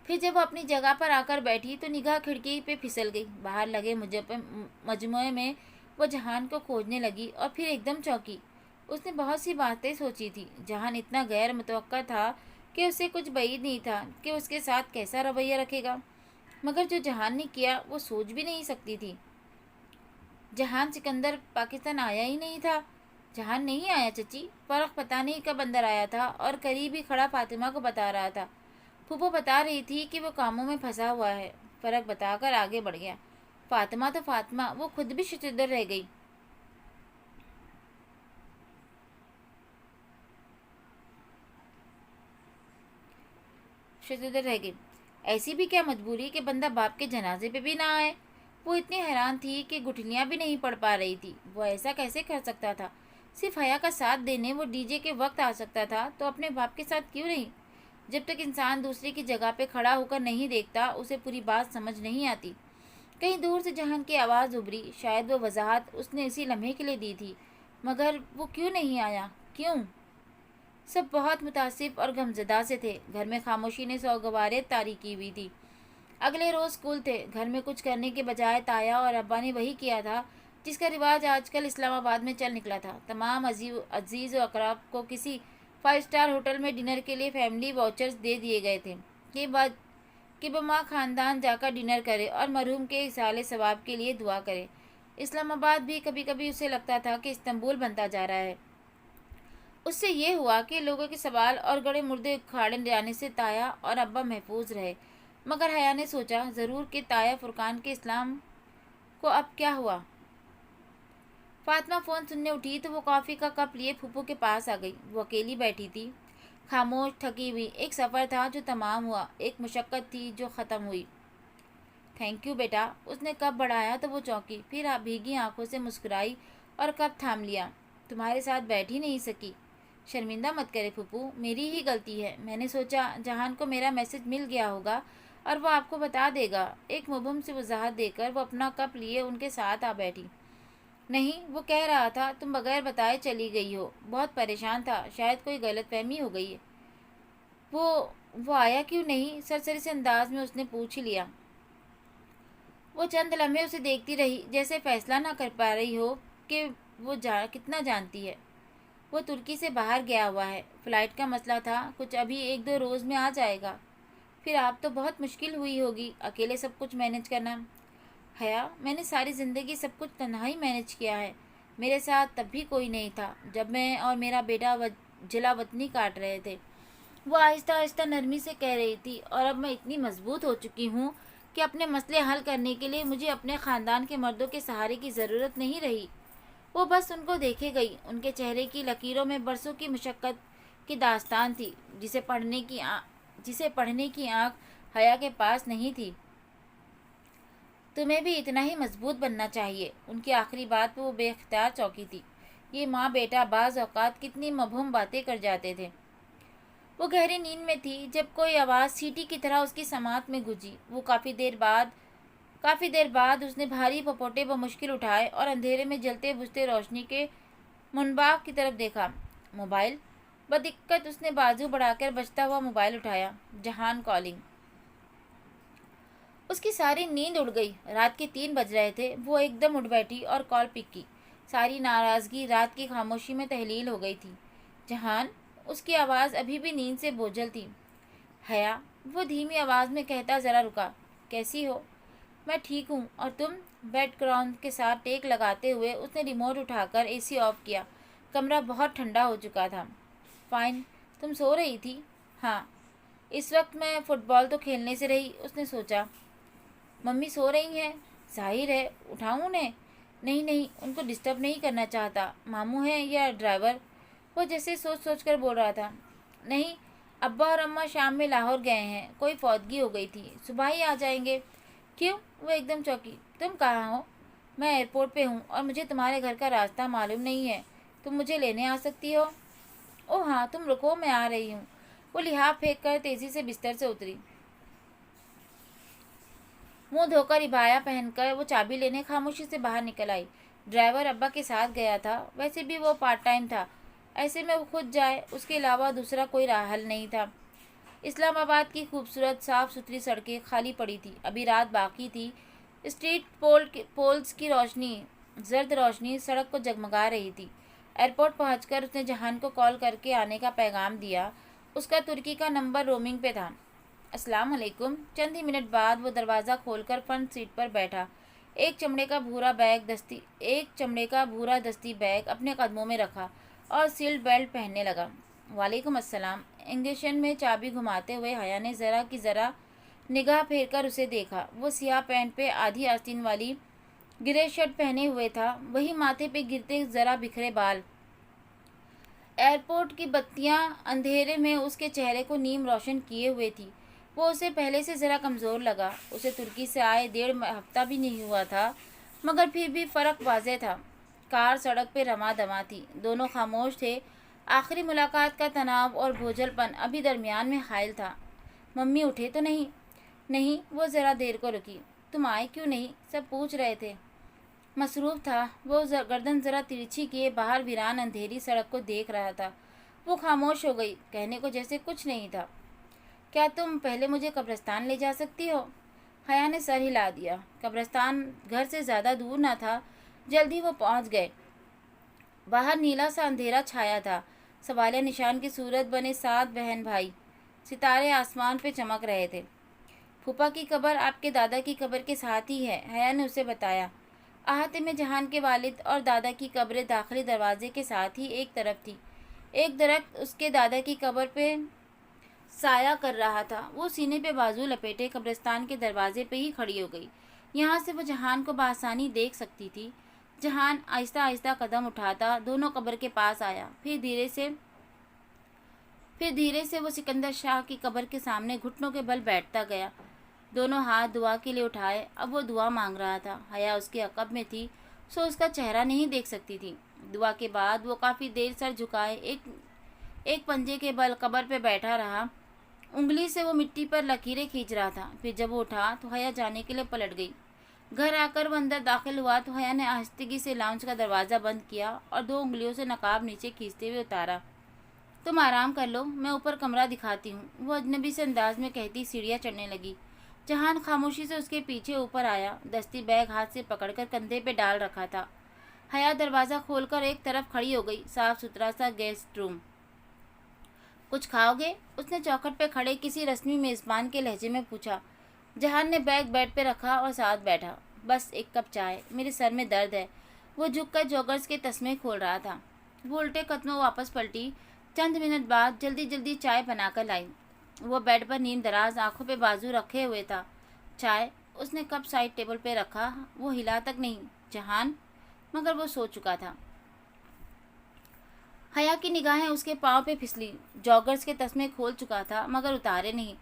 Speaker 1: پھر جب وہ اپنی جگہ پر آ کر بیٹھی تو نگاہ کھڑکی پہ پھسل گئی. باہر لگے مجموعے میں وہ جہان کو کھوجنے لگی اور پھر ایک دم چونکی. اس نے بہت سی باتیں سوچی تھی. جہان اتنا غیر متوقع تھا کہ اسے کچھ بعید نہیں تھا کہ اس کے ساتھ کیسا رویہ رکھے گا. مگر جو جہان نے کیا وہ سوچ بھی نہیں سکتی تھی. جہان سکندر پاکستان آیا ہی نہیں تھا. جہان نہیں آیا چچی. فرق پتہ نہیں کب اندر آیا تھا اور قریب ہی کھڑا فاطمہ کو بتا رہا تھا. پھوپھو بتا رہی تھی کہ وہ کاموں میں پھنسا ہوا ہے. فرق بتا کر آگے بڑھ گیا. فاطمہ تو فاطمہ وہ خود بھی شتردر رہ گئی. ایسی بھی کیا مجبوری کہ بندہ باپ کے جنازے پہ بھی نہ آئے. وہ اتنی حیران تھی کہ گٹھلیاں بھی نہیں پڑھ پا رہی تھی. وہ ایسا کیسے کر سکتا تھا؟ صرف حیا کا ساتھ دینے وہ ڈی جے کے وقت آ سکتا تھا تو اپنے باپ کے ساتھ کیوں نہیں؟ جب تک انسان دوسرے کی جگہ پہ کھڑا ہو کر نہیں دیکھتا اسے پوری بات سمجھ نہیں آتی. کہیں دور سے جہان کی آواز ابھری. شاید وہ وضاحت اس نے اسی لمحے کے لیے دی تھی. مگر وہ کیوں نہیں آیا؟ کیوں؟ سب بہت متاسف اور غمزدہ سے تھے. گھر میں خاموشی نے سوگواریں طاری کی ہوئی تھی. اگلے روز اسکول تھے. گھر میں کچھ کرنے کے بجائے تایا اور ابا نے وہی کیا تھا جس کا رواج آج کل اسلام آباد میں چل نکلا تھا. تمام عزیز و اقرب کو کسی 5 اسٹار ہوٹل میں ڈنر کے لیے فیملی واؤچرز دے دیے گئے تھے کہ بما خاندان جا کر ڈنر کرے اور مرحوم کے اصالِ ثواب کے لیے دعا کرے. اسلام آباد بھی کبھی کبھی اسے لگتا تھا کہ استنبول بنتا جا رہا ہے. اس سے یہ ہوا کہ لوگوں کے سوال اور گڑے مردے اکھاڑے جانے سے تایا اور ابا محفوظ رہے. مگر حیا نے سوچا ضرور کہ تایا فرقان کے اسلام کو اب کیا ہوا. فاطمہ فون سننے اٹھی تو وہ کافی کا کپ لیے پھپھو کے پاس آ گئی. وہ اکیلی بیٹھی تھی, خاموش, تھکی ہوئی. ایک سفر تھا جو تمام ہوا, ایک مشقت تھی جو ختم ہوئی. تھینک یو بیٹا. اس نے کپ بڑھایا تو وہ چونکی, پھر بھیگی آنکھوں سے مسکرائی اور کپ تھام لیا. تمہارے ساتھ بیٹھ ہی نہیں سکی. شرمندہ مت کرے پھپھو, میری ہی غلطی ہے. میں نے سوچا جہان کو میرا میسج مل گیا ہوگا اور وہ آپ کو بتا دے گا. ایک مبہم سے وضاحت دے کر وہ اپنا کپ لیے ان کے ساتھ آ بیٹھی. نہیں, وہ کہہ رہا تھا تم بغیر بتائے چلی گئی ہو. بہت پریشان تھا, شاید کوئی غلط فہمی ہو گئی ہے. وہ آیا کیوں نہیں؟ سرسری سے انداز میں اس نے پوچھ لیا. وہ چند لمحے اسے دیکھتی رہی جیسے فیصلہ نہ کر پا رہی ہو کہ وہ کتنا جانتی ہے. وہ ترکی سے باہر گیا ہوا ہے. فلائٹ کا مسئلہ تھا, کچھ ابھی 1-2 روز میں آ جائے گا. پھر آپ تو بہت مشکل ہوئی ہوگی اکیلے سب کچھ مینج کرنا. حیا, میں نے ساری زندگی سب کچھ تنہا ہی مینج کیا ہے. میرے ساتھ تب بھی کوئی نہیں تھا جب میں اور میرا بیٹا جلا وطنی کاٹ رہے تھے. وہ آہستہ آہستہ نرمی سے کہہ رہی تھی. اور اب میں اتنی مضبوط ہو چکی ہوں کہ اپنے مسئلے حل کرنے کے لیے مجھے اپنے خاندان کے مردوں کے سہارے کی ضرورت نہیں رہی. وہ بس ان کو دیکھے گئی. ان کے چہرے کی لکیروں میں برسوں کی مشقت کی داستان تھی جسے پڑھنے کی آنکھ حیا کے پاس نہیں تھی. تمہیں بھی اتنا ہی مضبوط بننا چاہیے. ان کی آخری بات پہ وہ بے اختیار چونکی تھی. یہ ماں بیٹا بعض اوقات کتنی مبہم باتیں کر جاتے تھے. وہ گہری نیند میں تھی جب کوئی آواز سیٹی کی طرح اس کی سماعت میں گونجی. وہ کافی دیر بعد اس نے بھاری پپوٹے بمشکل اٹھائے اور اندھیرے میں جلتے بجھتے روشنی کے منباغ کی طرف دیکھا. موبائل. بدقت اس نے بازو بڑھا کر بجتا ہوا موبائل اٹھایا. جہان کالنگ. اس کی ساری نیند اڑ گئی. رات کے 3 بج رہے تھے. وہ ایک دم اٹھ بیٹھی اور کال پک کی. ساری ناراضگی رات کی خاموشی میں تحلیل ہو گئی تھی. جہان. اس کی آواز ابھی بھی نیند سے بوجھل تھی. حیا. وہ دھیمی آواز میں کہتا ذرا رکا. کیسی ہو؟ میں ٹھیک ہوں. اور تم؟ بیڈ گراؤنڈ کے ساتھ ٹیک لگاتے ہوئے اس نے ریموٹ اٹھا کر اے سی آف کیا. کمرہ بہت ٹھنڈا ہو چکا تھا. فائن. تم سو رہی تھی؟ ہاں. اس وقت میں فٹ بال تو کھیلنے سے رہی. اس نے سوچا. ممی سو رہی ہیں؟ ظاہر ہے. اٹھاؤں انہیں؟ نہیں, ان کو ڈسٹرب نہیں کرنا چاہتا. ماموں ہیں یا ڈرائیور؟ وہ جیسے سوچ کر بول رہا تھا. نہیں, ابا اور اماں شام میں لاہور گئے ہیں. کوئی فوتگی ہو گئی تھی. صبح ہی آ جائیں گے. کیوں؟ وہ ایک دم چونکی. تم کہاں ہو؟ मैं एयरपोर्ट पे हूँ और मुझे तुम्हारे घर का रास्ता मालूम नहीं है। तुम मुझे लेने आ सकती हो? ओह हाँ, तुम रुको, मैं आ रही हूँ। वो लिहाफ फेंक कर तेजी से बिस्तर से उतरी। मुंह धोकर इबाया पहनकर वो चाबी लेने खामोशी से बाहर निकल आई। ड्राइवर अब्बा के साथ गया था, वैसे भी वो पार्ट टाइम था। ऐसे में वो खुद जाए, उसके अलावा दूसरा कोई हल नहीं था। इस्लामाबाद की खूबसूरत साफ सुथरी सड़कें खाली पड़ी थी। अभी रात बाकी थी। स्ट्रीट पोल्स की रोशनी, जर्द रोशनी सड़क को जगमगा रही थी। एयरपोर्ट पहुंचकर उसने जहान को कॉल करके आने का पैगाम दिया। उसका तुर्की का नंबर रोमिंग पे था। अस्सलाम वालेकुम। चंद ही मिनट बाद वो दरवाज़ा खोलकर फ्रंट सीट पर बैठा। एक चमड़े का भूरा दस्ती बैग अपने कदमों में रखा और सील्ड बेल्ट पहनने लगा। वालेकुम अस्सलाम। इंगेशन में चाबी घुमाते हुए हया ने ज़रा निगाह फेर कर उसे देखा। वो सियाह पैंट पे आधी आस्तीन वाली ग्रे शर्ट पहने हुए था, वही माथे पे गिरते ज़रा बिखरे बाल। एयरपोर्ट की बत्तियां अंधेरे में उसके चेहरे को नीम रोशन किए हुए थी। वो उसे पहले से ज़रा कमज़ोर लगा। उसे तुर्की से आए 1.5 हफ्ता भी नहीं हुआ था, मगर फिर भी फ़र्क वाज़ेह था। कार सड़क पे रमा दमा थी। दोनों खामोश थे। आखिरी मुलाकात का तनाव और बोझलपन अभी दरमियान में हायल था। मम्मी उठे तो नहीं? नहीं। वो ज़रा देर को रुकी। तुम आए क्यों नहीं? सब पूछ रहे थे। मसरूफ़ था। वो गर्दन ज़रा तिरछी किए बाहर वीरान अंधेरी सड़क को देख रहा था। वो खामोश हो गई। कहने को जैसे कुछ नहीं था। क्या तुम पहले मुझे कब्रिस्तान ले जा सकती हो? हया ने सर हिला दिया। कब्रिस्तान घर से ज़्यादा दूर ना था। जल्दी वो पहुंच गए। बाहर नीला सा अंधेरा छाया था। सवालिया निशान की सूरत बने 7 बहन भाई सितारे आसमान पे चमक रहे थे। फूफा की कब्र आपके दादा की कब्र के साथ ही है, हया ने उसे बताया। अहाते में जहान के वालिद और दादा की कब्रें दाखिली दरवाजे के साथ ही एक तरफ थी। एक दरख्त उसके दादा की कब्र पे साया कर रहा था। वो सीने पे बाजू लपेटे कब्रिस्तान के दरवाजे पे ही खड़ी हो गई। यहाँ से वो जहान को बआसानी देख सकती थी। जहान आहिस्ता आहिस्ता कदम उठाता दोनों कब्र के पास आया। फिर धीरे से वो सिकंदर शाह की कब्र के सामने घुटनों के बल बैठता गया। दोनों हाथ दुआ के लिए उठाए। अब वो दुआ मांग रहा था। हया उसके अकब में थी, सो उसका चेहरा नहीं देख सकती थी। दुआ के बाद वो काफ़ी देर सर झुकाए एक पंजे के बल कब्र पे बैठा रहा। उंगली से वो मिट्टी पर लकीरें खींच रहा था। फिर जब वो उठा तो हया जाने के लिए पलट गई। घर आकर वो अंदर दाखिल हुआ तो हया ने आहिस्तगी से लाउंज का दरवाज़ा बंद किया और 2 उंगलियों से नकाब नीचे खींचते हुए उतारा। तुम आराम कर लो, मैं ऊपर कमरा दिखाती हूँ, वो अजनबी से अंदाज में कहती सीढ़ियाँ चढ़ने लगी। जहान खामोशी से उसके पीछे ऊपर आया। दस्ती बैग हाथ से पकड़कर कंधे पे डाल रखा था। हया दरवाज़ा खोलकर एक तरफ खड़ी हो गई। साफ सुथरा सा गेस्ट रूम। कुछ खाओगे? उसने चौखट पे खड़े किसी रस्मी मेज़बान के लहजे में पूछा। जहान ने बैग बेड पे रखा और साथ बैठा। बस एक कप चाय, मेरे सर में दर्द है। वो झुककर जॉगर्स के तस्मे खोल रहा था। वो उल्टे कदमों वापस पलटी। चंद मिनट बाद जल्दी जल्दी चाय बनाकर लाई। वो बेड पर नीम दराज आंखों पे बाजू रखे हुए था। चाय? उसने कप साइड टेबल पे रखा। वो हिला तक नहीं। जहान? मगर वो सो चुका था। हया की निगाहें उसके पाँव पे फिसली। जॉगर्स के तस्मे खोल चुका था मगर उतारे नहीं।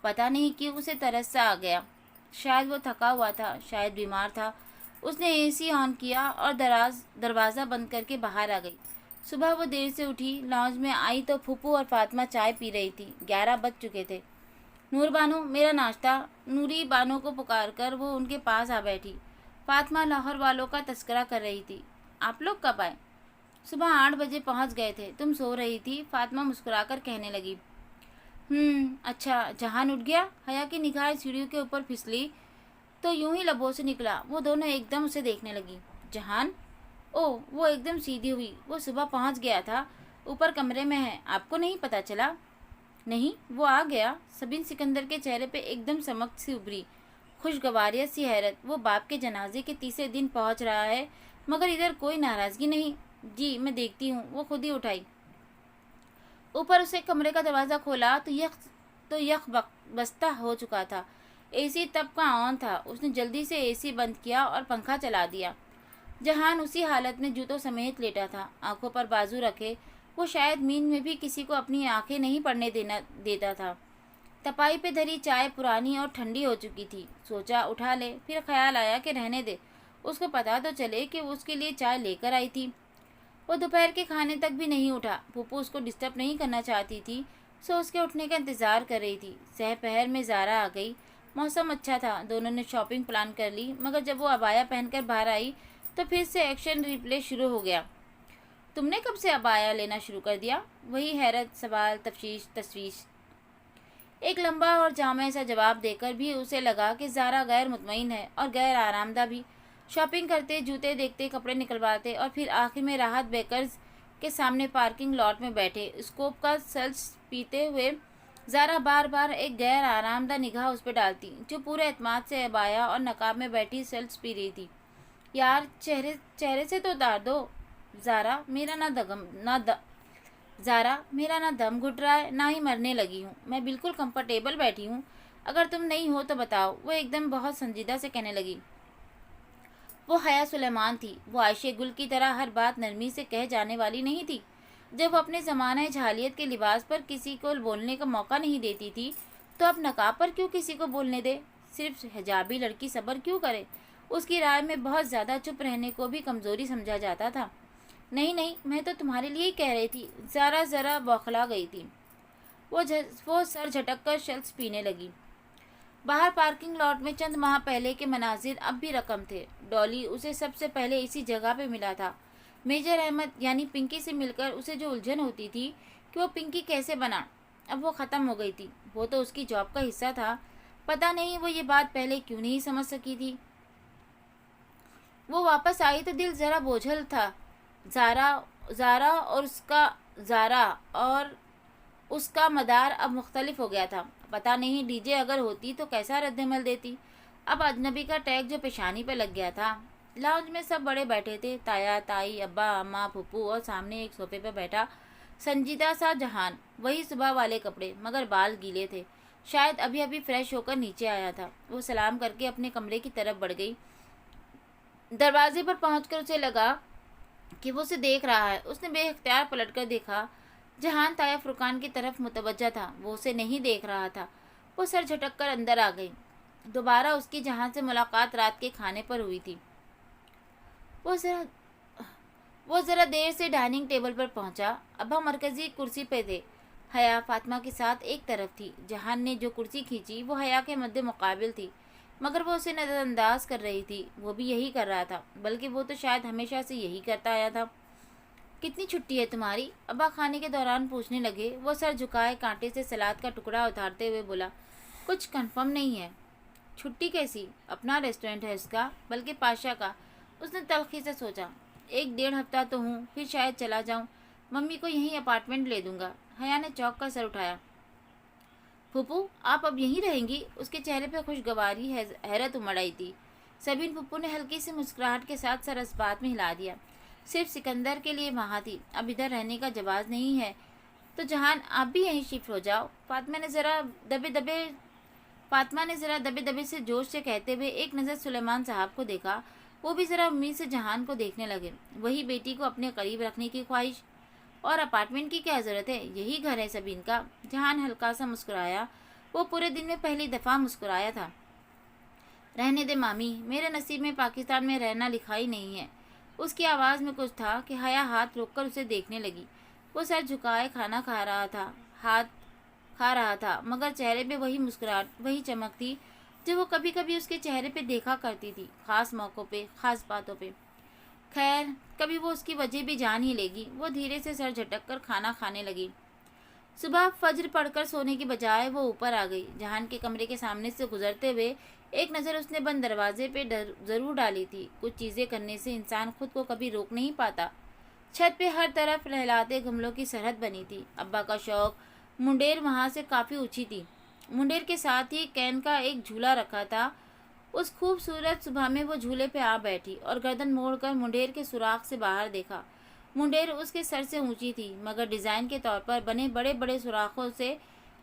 Speaker 1: पता नहीं क्यों उसे तरस सा आ गया। शायद वो थका हुआ था, शायद बीमार था। उसने एसी ऑन किया और दरवाज़ा बंद करके बाहर आ गई। सुबह वो देर से उठी। लॉन्ज में आई तो फूफू और फातिमा चाय पी रही थी। 11 बज चुके थे। नूर बानो, मेरा नाश्ता। नूरी बानो को पुकार कर वो उनके पास आ बैठी। फातिमा लाहौर वालों का तस्करा कर रही थी। आप लोग कब आए? सुबह 8 बजे पहुंच गए थे। तुम सो रही थी, फातिमा मुस्कुराकर कहने लगी। अच्छा। जहान उठ गया? हया की निगाहें सीढ़ियों के ऊपर फिसली तो यूं ही लबों से निकला। वो दोनों एकदम उसे देखने लगी। जहान? ओह, वो एकदम सीधी हुई। वो सुबह पहुंच गया था, ऊपर कमरे में है। आपको नहीं पता चला? नहीं, वो आ गया। सबिन सिकंदर के चेहरे पे एकदम चमक सी उभरी, खुशगवारियत सी हैरत। वो बाप के जनाजे के तीसरे दिन पहुंच रहा है मगर इधर कोई नाराज़गी नहीं। जी मैं देखती हूँ। वो खुद ही उठाई। ऊपर उसे कमरे का दरवाज़ा खोला तो यख बस्ता हो चुका था। एसी तब का ऑन था। उसने जल्दी से एसी बंद किया और पंखा चला दिया। जहान उसी हालत में जूतों समेत लेटा था, आंखों पर बाजू रखे। वो शायद नींद में भी किसी को अपनी आंखें नहीं पड़ने देता था। तपाई पे धरी चाय पुरानी और ठंडी हो चुकी थी। सोचा उठा ले, फिर ख्याल आया कि रहने दे। اس کو پتا تو چلے کہ وہ اس کے لیے چائے لے کر آئی تھی۔ وہ دوپہر کے کھانے تک بھی نہیں اٹھا۔ پھوپھو اس کو ڈسٹرب نہیں کرنا چاہتی تھی، سو اس کے اٹھنے کا انتظار کر رہی تھی۔ سہ پہر میں زارا آ گئی۔ موسم اچھا تھا، دونوں نے شاپنگ پلان کر لی، مگر جب وہ عبایا پہن کر باہر آئی تو پھر سے ایکشن ریپلے شروع ہو گیا۔ تم نے کب سے عبایا لینا شروع کر دیا؟ وہی حیرت، سوال، تشویش۔ ایک لمبا اور جامع سا جواب دے کر بھی اسے لگا کہ زارا غیر مطمئن ہے اور غیر آرام دہ بھی۔ شاپنگ کرتے، جوتے دیکھتے، کپڑے نکلواتے اور پھر آخر میں راحت بیکرز کے سامنے پارکنگ لاٹ میں بیٹھے اسکوپ کا سلس پیتے ہوئے زارا بار بار ایک غیر آرام دہ نگاہ اس پہ ڈالتی، جو پورے اعتماد سے عبایا اور نقاب میں بیٹھی سلس پی رہی تھی۔ یار چہرے سے تو اتار دو۔ زارا میرا نہ دم گھٹ رہا ہے نہ ہی مرنے لگی ہوں، میں بالکل کمفرٹیبل بیٹھی ہوں، اگر تم نہیں ہو تو بتاؤ، وہ ایک دم بہت سنجیدہ سے کہنے لگی۔ وہ حیا سلیمان تھی، وہ عائشہ گل کی طرح ہر بات نرمی سے کہہ جانے والی نہیں تھی۔ جب وہ اپنے زمانہ جاہلیت کے لباس پر کسی کو بولنے کا موقع نہیں دیتی تھی تو اب نقاب پر کیوں کسی کو بولنے دے؟ صرف حجابی لڑکی صبر کیوں کرے؟ اس کی رائے میں بہت زیادہ چپ رہنے کو بھی کمزوری سمجھا جاتا تھا۔ نہیں، میں تو تمہارے لیے ہی کہہ رہی تھی۔ زارا ذرا بوکھلا گئی تھی۔ وہ سر جھٹک کر شلس پینے لگی۔ باہر پارکنگ لاٹ میں چند ماہ پہلے کے مناظر اب بھی رقم تھے۔ ڈالی اسے سب سے پہلے اسی جگہ پہ ملا تھا۔ میجر احمد یعنی پنکی سے مل کر اسے جو الجھن ہوتی تھی کہ وہ پنکی کیسے بنا، اب وہ ختم ہو گئی تھی۔ وہ تو اس کی جاب کا حصہ تھا، پتہ نہیں وہ یہ بات پہلے کیوں نہیں سمجھ سکی تھی۔ وہ واپس آئی تو دل ذرا بوجھل تھا۔ زارا اور اس کا مدار اب مختلف ہو گیا تھا۔ پتہ نہیں ڈی جے اگر ہوتی تو کیسا رد عمل دیتی۔ اب اجنبی کا ٹیگ جو پیشانی پہ لگ گیا تھا۔ لاؤنج میں سب بڑے بیٹھے تھے، تایا، تائی، ابا، اماں، پھپھو اور سامنے ایک صوفے پہ بیٹھا سنجیدہ سا جہان، وہی صبح والے کپڑے، مگر بال گیلے تھے، شاید ابھی فریش ہو کر نیچے آیا تھا۔ وہ سلام کر کے اپنے کمرے کی طرف بڑھ گئی۔ دروازے پر پہنچ کر اسے لگا کہ وہ اسے دیکھ رہا ہے۔ اس نے بے اختیار پلٹ کر دیکھا۔ جہان تایا فرقان کی طرف متوجہ تھا، وہ اسے نہیں دیکھ رہا تھا۔ وہ سر جھٹک کر اندر آ گئی۔ دوبارہ اس کی جہان سے ملاقات رات کے کھانے پر ہوئی تھی۔ وہ ذرا دیر سے ڈائننگ ٹیبل پر پہنچا۔ ابا مرکزی کرسی پہ تھے، حیا فاطمہ کے ساتھ ایک طرف تھی۔ جہان نے جو کرسی کھینچی وہ حیا کے مد مقابل تھی، مگر وہ اسے نظر انداز کر رہی تھی۔ وہ بھی یہی کر رہا تھا، بلکہ وہ تو شاید ہمیشہ سے یہی کرتا آیا تھا۔ کتنی چھٹی ہے تمہاری؟ ابا کھانے کے دوران پوچھنے لگے۔ وہ سر جھکائے کانٹے سے سلاد کا ٹکڑا اتارتے ہوئے بولا، کچھ کنفرم نہیں ہے۔ چھٹی کیسی؟ اپنا ریسٹورینٹ ہے اس کا، بلکہ پاشا کا۔ اس نے تلخی سے سوچا، 1-1.5 ہفتہ تو ہوں، پھر شاید چلا جاؤں، ممی کو یہیں اپارٹمنٹ لے دوں گا۔ حیا نے چوک کر سر اٹھایا۔ پھپھو آپ اب یہیں رہیں گی؟ اس کے چہرے پہ خوشگواری حیرت امڑ آئی تھی۔ سبین پھپھو نے ہلکی سی مسکراہٹ کے ساتھ سر اس بات میں ہلا دیا۔ صرف سکندر کے لیے وہاں تھی، اب ادھر رہنے کا جواز نہیں ہے تو جہان آپ بھی یہیں شفٹ ہو جاؤ۔ فاطمہ نے ذرا دبے دبے سے جوش سے کہتے ہوئے ایک نظر سلیمان صاحب کو دیکھا۔ وہ بھی ذرا امید سے جہان کو دیکھنے لگے۔ وہی بیٹی کو اپنے قریب رکھنے کی خواہش، اور اپارٹمنٹ کی کیا ضرورت ہے، یہی گھر ہے سبین کا۔ جہان ہلکا سا مسکرایا، وہ پورے دن میں پہلی دفعہ مسکرایا تھا۔ رہنے دے مامی، میرے نصیب میں پاکستان میں رہنا لکھا ہی نہیں ہے۔ اس کی آواز میں کچھ تھا کہ حیا ہاتھ روک کر اسے دیکھنے لگی۔ وہ سر جھکائے کھانا کھا رہا تھا، مگر چہرے پہ وہی مسکراہٹ، وہی چمک تھی جو وہ کبھی کبھی اس کے چہرے پہ دیکھا کرتی تھی، خاص موقعوں پہ، خاص باتوں پہ۔ خیر، کبھی وہ اس کی وجہ بھی جان ہی لے گی۔ وہ دھیرے سے سر جھٹک کر کھانا کھانے لگی۔ صبح فجر پڑھ کر سونے کی بجائے وہ اوپر آ گئی۔ جہان کے کمرے کے سامنے سے گزرتے ہوئے ایک نظر اس نے بند دروازے پہ ضرور ڈالی تھی۔ کچھ چیزیں کرنے سے انسان خود کو کبھی روک نہیں پاتا۔ چھت پہ ہر طرف لہلاتے گملوں کی سرحد بنی تھی۔ ابا کا شوق منڈیر وہاں سے کافی اونچی تھی۔ منڈیر کے ساتھ ہی کین کا ایک جھولا رکھا تھا۔ اس خوبصورت صبح میں وہ جھولے پہ آ بیٹھی اور گردن موڑ کر منڈیر کے سوراخ سے باہر دیکھا۔ منڈیر اس کے سر سے اونچی تھی، مگر ڈیزائن کے طور پر بنے بڑے بڑے سوراخوں سے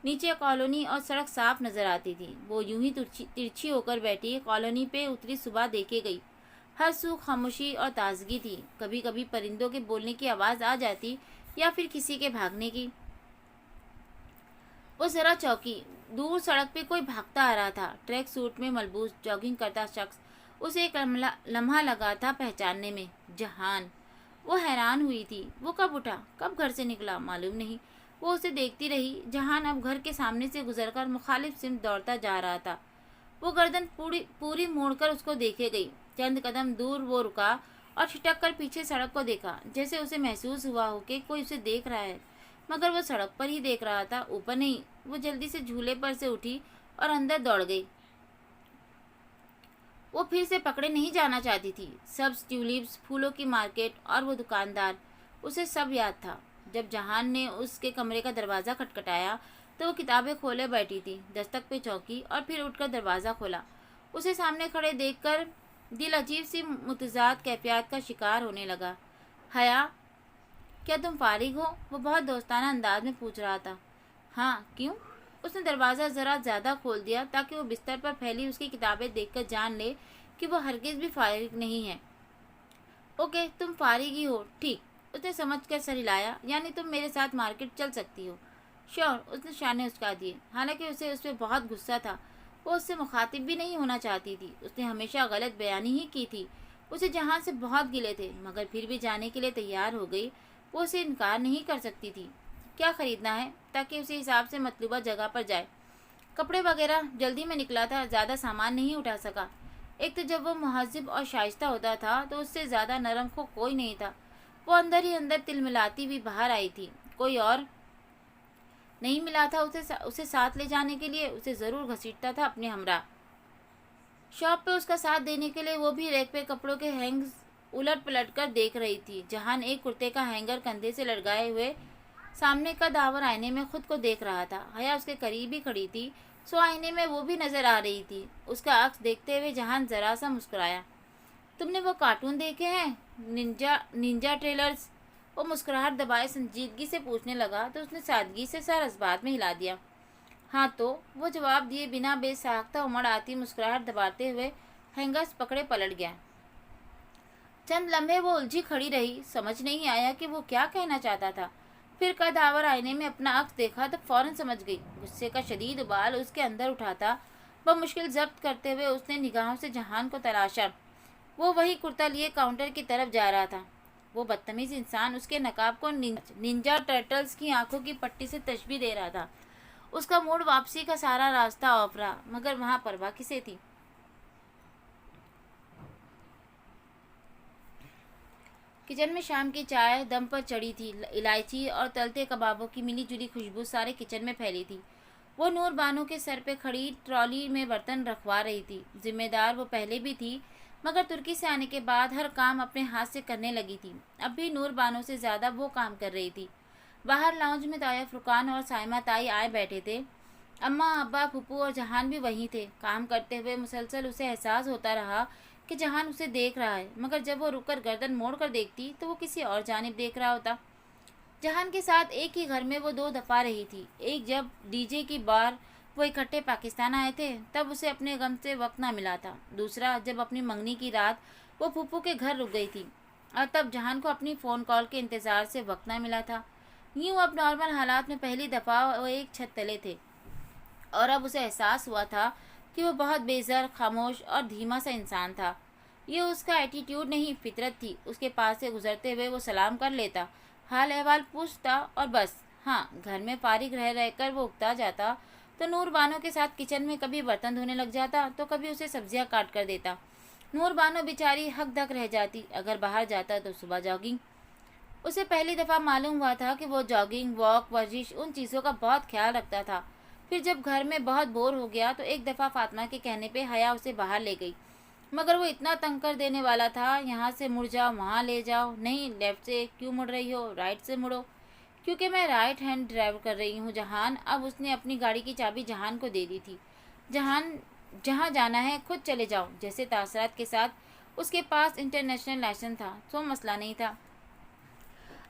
Speaker 1: نیچے کالونی اور سڑک صاف نظر آتی تھی۔ وہ یوں ہی ترچھی ہو کر بیٹھی کالونی پہ اتری صبح دیکھے گئی۔ ہر سو خاموشی اور تازگی تھی۔ کبھی کبھی پرندوں کے بولنے کی آواز آ جاتی یا پھر کسی کے بھاگنے کی۔ وہ ذرا چوکی۔ دور سڑک پہ کوئی بھاگتا آ رہا تھا، ٹریک سوٹ میں ملبوس جاگنگ کرتا شخص، اسے ایک لمحہ لگا تھا پہچاننے میں، جہان۔ وہ حیران ہوئی تھی، وہ کب اٹھا، کب گھر سے نکلا، معلوم نہیں۔ وہ اسے دیکھتی رہی۔ جہان اب گھر کے سامنے سے گزر کر مخالف سمت دوڑتا جا رہا تھا۔ وہ گردن پوری موڑ کر اس کو دیکھے گئی۔ چند قدم دور وہ رکا اور چھٹک کر پیچھے سڑک کو دیکھا، جیسے اسے محسوس ہوا ہو کہ کوئی اسے دیکھ رہا ہے، مگر وہ سڑک پر ہی دیکھ رہا تھا، اوپر نہیں۔ وہ جلدی سے جھولے پر سے اٹھی اور اندر دوڑ گئی۔ وہ پھر سے پکڑے نہیں جانا چاہتی تھی۔ سبز ٹیولپس، پھولوں کی مارکیٹ اور وہ دکاندار، اسے سب یاد تھا۔ جب جہان نے اس کے کمرے کا دروازہ کھٹکھٹایا تو وہ کتابیں کھولے بیٹھی تھی، دستک پہ چونکی اور پھر اٹھ کر دروازہ کھولا۔ اسے سامنے کھڑے دیکھ کر دل عجیب سی متضاد کیفیات کا شکار ہونے لگا۔ حیا، کیا تم فارغ ہو؟ وہ بہت دوستانہ انداز میں پوچھ رہا تھا۔ ہاں، کیوں؟ اس نے دروازہ ذرا زیادہ کھول دیا تاکہ وہ بستر پر پھیلی اس کی کتابیں دیکھ کر جان لے کہ وہ ہرگز بھی فارغ نہیں ہے۔ اوکے، تم فارغ ہی ہو، ٹھیک۔ اس نے سمجھ کر سر ہلایا۔ یعنی تم میرے ساتھ مارکیٹ چل سکتی ہو؟ شور، اس نے شانے اچکا دیے۔ حالانکہ اسے اس پہ بہت غصہ تھا، وہ اس سے مخاطب بھی نہیں ہونا چاہتی تھی۔ اس نے ہمیشہ غلط بیانی ہی کی تھی۔ اسے جہان سے بہت گلے تھے، مگر پھر بھی جانے کے لیے تیار ہو گئی۔ وہ اسے انکار نہیں کر سکتی تھی۔ کیا خریدنا ہے تاکہ اسی حساب سے مطلوبہ جگہ پر جائے؟ کپڑے وغیرہ، جلدی میں نکلا تھا، زیادہ سامان نہیں اٹھا سکا۔ ایک تو جب وہ مہذب اور شائستہ ہوتا تھا تو اس سے زیادہ نرم خو کوئی نہیں تھا۔ وہ اندر ہی اندر تل ملاتی بھی باہر آئی تھی۔ کوئی اور نہیں ملا تھا اسے ساتھ لے جانے کے لیے، اسے ضرور گھسیٹتا تھا اپنے ہمراہ۔ شاپ پہ اس کا ساتھ دینے کے لیے وہ بھی ریک پہ کپڑوں کے ہینگز الٹ پلٹ کر دیکھ رہی تھی۔ جہان ایک کرتے کا ہینگر کندھے سے لٹکائے ہوئے سامنے کا داور آئینے میں خود کو دیکھ رہا تھا۔ حیا اس کے قریب ہی کھڑی تھی، سو آئینے میں وہ بھی نظر آ رہی تھی۔ اس کا عکس دیکھتے ہوئے جہان ذرا سا مسکرایا۔ تم نے وہ کارٹون دیکھے ہیں، نینجا ٹریلرز؟ وہ مسکراہٹ دبائے سنجیدگی سے پوچھنے لگا تو اس نے سادگی سے سر اس بات میں ہلا دیا۔ ہاں تو، وہ جواب دیے بنا بے ساختہ امڑ آتی مسکراہٹ دباتے ہوئے ہینگرز پکڑے پلٹ گیا۔ چند لمحے وہ الجھی کھڑی رہی، سمجھ نہیں آیا کہ وہ کیا کہنا چاہتا تھا۔ پھر کا داور آئینے میں اپنا عکس دیکھا تو فوراً سمجھ گئی۔ غصے کا شدید ابال اس کے اندر اٹھا تھا۔ بمشکل ضبط کرتے ہوئے اس نے نگاہوں سے جہان کو تلاشا۔ وہ وہی کرتا لیے کاؤنٹر کی طرف جا رہا تھا۔ وہ بدتمیز انسان اس کے نقاب کو نینجا ٹرٹلز کی آنکھوں کی پٹی سے تشبیہ دے رہا تھا۔ اس کا موڈ واپسی کا سارا راستہ آف رہا، مگر وہاں پرواہ کسے تھی؟ کچن میں شام کی چائے دم پر چڑھی تھی۔ الائچی اور تلتے کبابوں کی ملی جلی خوشبو سارے کچن میں پھیلی تھی۔ وہ نور بانو کے سر پہ کھڑی ٹرالی میں برتن رکھوا رہی تھی۔ ذمہ دار وہ پہلے بھی تھی، مگر ترکی سے آنے کے بعد ہر کام اپنے ہاتھ سے کرنے لگی تھی۔ اب بھی نور بانو سے زیادہ وہ کام کر رہی تھی۔ باہر لاؤنج میں تایا فرقان اور سائمہ تائی آئے بیٹھے تھے۔ اماں، ابا، پھپھو اور جہان بھی وہیں تھے۔ کام کرتے ہوئے مسلسل اسے احساس ہوتا رہا کہ جہان اسے دیکھ رہا ہے، مگر جب وہ رک کر گردن موڑ کر دیکھتی تو وہ کسی اور جانب دیکھ رہا ہوتا۔ جہان کے ساتھ ایک ہی گھر میں وہ 2 دفعہ رہی تھی۔ ایک جب ڈی جے کی بار وہ اکٹھے پاکستان آئے تھے، تب اسے اپنے غم سے وقت نہ ملا تھا۔ دوسرا جب اپنی منگنی کی رات وہ پھپھو کے گھر رک گئی تھی، اور تب جہان کو اپنی فون کال کے انتظار سے وقت نہ ملا تھا۔ یوں اب نارمل حالات میں پہلی دفعہ وہ ایک چھت تلے تھے، اور اب اسے احساس ہوا تھا کہ وہ بہت بے زر، خاموش اور دھیما سا انسان تھا۔ یہ اس کا ایٹیٹیوڈ نہیں، فطرت تھی۔ اس کے پاس سے گزرتے ہوئے وہ سلام کر لیتا، حال احوال پوچھتا اور بس۔ ہاں، گھر میں فارغ رہ کر وہ اکتا جاتا تو نور بانو کے ساتھ کچن میں کبھی برتن دھونے لگ جاتا تو کبھی اسے سبزیاں کاٹ کر دیتا۔ نور بانو بیچاری ہک دھک رہ جاتی۔ اگر باہر جاتا تو صبح جاگنگ۔ اسے پہلی دفعہ معلوم ہوا تھا کہ وہ جاگنگ، واک، ورزش، ان چیزوں کا بہت خیال رکھتا تھا۔ پھر جب گھر میں بہت بور ہو گیا تو ایک دفعہ فاطمہ کے کہنے پہ حیا اسے باہر لے گئی، مگر وہ اتنا تنگ کر دینے والا تھا، یہاں سے مڑ جاؤ، وہاں لے جاؤ، نہیں لیفٹ سے کیوں مڑ رہی ہو، رائٹ سے مڑو۔ کیونکہ میں رائٹ ہینڈ ڈرائیو کر رہی ہوں جہان۔ اب اس نے اپنی گاڑی کی چابی جہان کو دے دی تھی۔ جہان، جہاں جانا ہے خود چلے جاؤ، جیسے تاثرات کے ساتھ۔ اس کے پاس انٹرنیشنل لائسنس تھا، تو مسئلہ نہیں تھا۔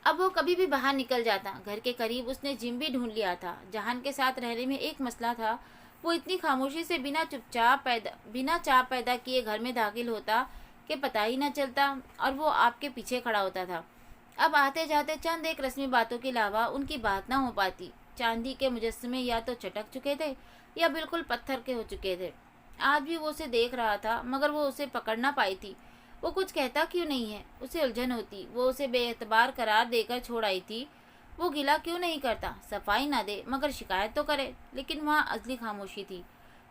Speaker 1: اب وہ کبھی بھی باہر نکل جاتا۔ گھر کے قریب اس نے جم بھی ڈھونڈ لیا تھا۔ جہان کے ساتھ رہنے میں ایک مسئلہ تھا، وہ اتنی خاموشی سے بنا چاپ پیدا کیے گھر میں داخل ہوتا کہ پتہ ہی نہ چلتا، اور وہ آپ کے پیچھے کھڑا ہوتا تھا۔ اب آتے جاتے چند ایک رسمی باتوں کے علاوہ ان کی بات نہ ہو پاتی۔ چاندی کے مجسمے یا تو چٹک چکے تھے یا بالکل پتھر کے ہو چکے تھے۔ آج بھی وہ اسے دیکھ رہا تھا مگر وہ اسے پکڑ نہ پائی تھی۔ وہ کچھ کہتا کیوں نہیں ہے؟ اسے الجھن ہوتی۔ وہ اسے بے اعتبار قرار دے کر چھوڑ آئی تھی۔ وہ گلہ کیوں نہیں کرتا؟ صفائی نہ دے مگر شکایت تو کرے۔ لیکن وہاں ازلی خاموشی تھی۔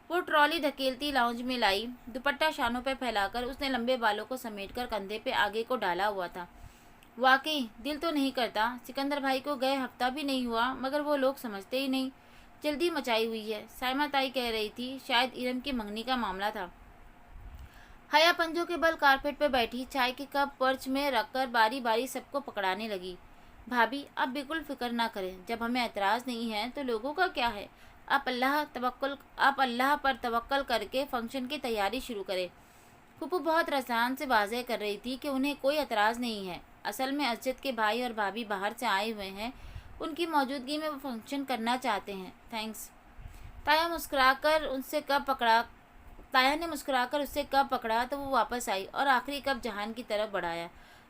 Speaker 1: وہ ٹرالی دھکیلتی لاؤنج میں لائی۔ دوپٹہ شانوں پہ پھیلا کر اس نے لمبے بالوں کو سمیٹ کر کندھے پہ آگے کو ڈالا ہوا تھا۔ واقعی دل تو نہیں کرتا۔ سکندر بھائی کو گئے ہفتہ بھی نہیں ہوا مگر وہ لوگ سمجھتے ہی نہیں۔ جلدی مچائی ہوئی ہے۔ سائمہ تائی کہہ رہی تھی شاید ارم کی منگنی کا معاملہ تھا۔ حیا پنجوں کے بل کارپیٹ پہ بیٹھی چائے کے کپ پرچ میں رکھ کر باری باری سب کو پکڑانے لگی۔ بھابھی آپ بالکل فکر نہ کریں، جب ہمیں اعتراض نہیں ہے تو لوگوں کا کیا ہے؟ آپ اللہ پر توکل کر کے فنکشن کی تیاری شروع کریں۔ پھپھو بہت رسان سے واضح کر رہی تھی کہ انہیں کوئی اعتراض نہیں ہے۔ اصل میں اسجد کے بھائی اور بھابھی باہر سے آئے ہوئے ہیں، ان کی موجودگی میں وہ فنکشن کرنا چاہتے ہیں۔ تھینکس۔ تایا نے مسکرا کر اس سے کپ پکڑا تو وہ واپس آئی اور آخری کپ جہان کی طرف بڑھایا۔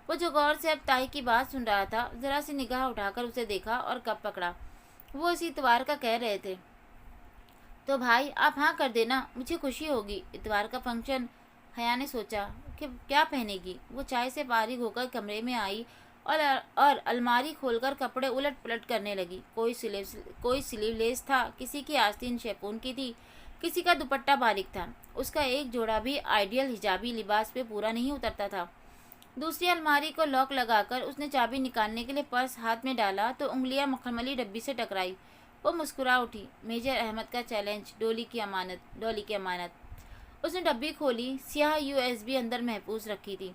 Speaker 1: وہ جو غور سے اب تائی کی بات سن رہا تھا، ذرا سی نگاہ اٹھا کر اسے دیکھا اور کپ پکڑا۔ وہ اسی اتوار کا کہہ رہے تھے تو بھائی آپ ہاں کر دینا، مجھے خوشی ہوگی۔ اتوار کا فنکشن؟ حیا نے سوچا کہ کیا پہنے گی۔ وہ چائے سے فارغ ہو کر کمرے میں آئی اور الماری کھول کر کپڑے الٹ پلٹ کرنے لگی۔ کوئی سلیو لیس تھا، کسی کی آستین شیپون کی تھی، کسی کا دوپٹہ باریک تھا۔ اس کا ایک جوڑا بھی آئیڈیل حجابی لباس پہ پورا نہیں اترتا تھا۔ دوسری الماری کو لاک لگا کر اس نے چابی نکالنے کے لیے پرس ہاتھ میں ڈالا تو انگلیاں مخملی ڈبی سے ٹکرائی۔ وہ مسکرا اٹھی۔ میجر احمد کا چیلنج، ڈولی کی امانت۔ اس نے ڈبی کھولی، سیاہ USB اندر محفوظ رکھی تھی۔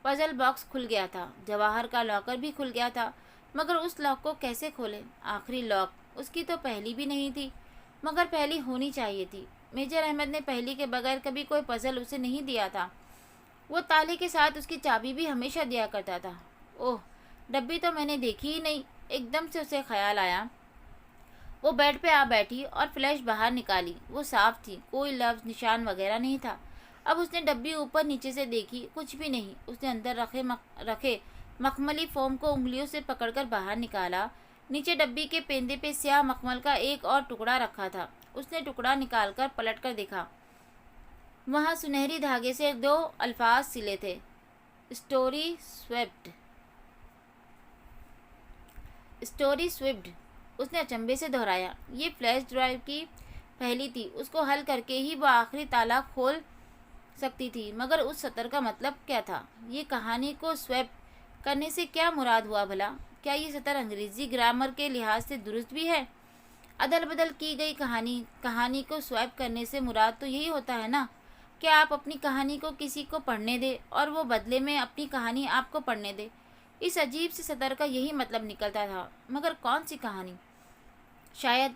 Speaker 1: پزل باکس کھل گیا تھا۔ جواہر کا لاکر بھی کھل گیا تھا مگر اس لاک کو کیسے کھولے؟ آخری لاک اس کی تو پہلی بھی نہیں تھی مگر پہلی ہونی چاہیے تھی۔ میجر احمد نے پہلی کے بغیر کبھی کوئی پزل اسے نہیں دیا تھا۔ وہ تالے کے ساتھ اس کی چابی بھی ہمیشہ دیا کرتا تھا۔ اوہ، ڈبی تو میں نے دیکھی ہی نہیں۔ ایک دم سے اسے خیال آیا۔ وہ بیڈ پہ آ بیٹھی اور فلیش باہر نکالی۔ وہ صاف تھی، کوئی لفظ نشان وغیرہ نہیں تھا۔ اب اس نے ڈبی اوپر نیچے سے دیکھی، کچھ بھی نہیں۔ اس نے اندر رکھے مخملی فوم کو انگلیوں سے پکڑ کر باہر نکالا۔ نیچے ڈبی کے پیندے پہ سیاہ مخمل کا ایک اور ٹکڑا رکھا تھا۔ اس نے ٹکڑا نکال کر پلٹ کر دیکھا۔ وہاں سنہری دھاگے سے 2 الفاظ سلے تھے، اسٹوری سویپڈ۔ اس نے اچنبے سے دہرایا۔ یہ فلیش ڈرائیو کی پہلی تھی۔ اس کو حل کر کے ہی وہ آخری تالا کھول سکتی تھی مگر اس سطر کا مطلب کیا تھا؟ یہ کہانی کو سویپ کرنے سے کیا مراد ہوا بھلا؟ کیا یہ سطر انگریزی گرامر کے لحاظ سے درست بھی ہے؟ عدل بدل کی گئی کہانی کو سویپ کرنے سے مراد تو یہی ہوتا ہے نا کہ آپ اپنی کہانی کو کسی کو پڑھنے دیں اور وہ بدلے میں اپنی کہانی آپ کو پڑھنے دے۔ اس عجیب سے سطر کا یہی مطلب نکلتا تھا مگر کون سی کہانی؟ شاید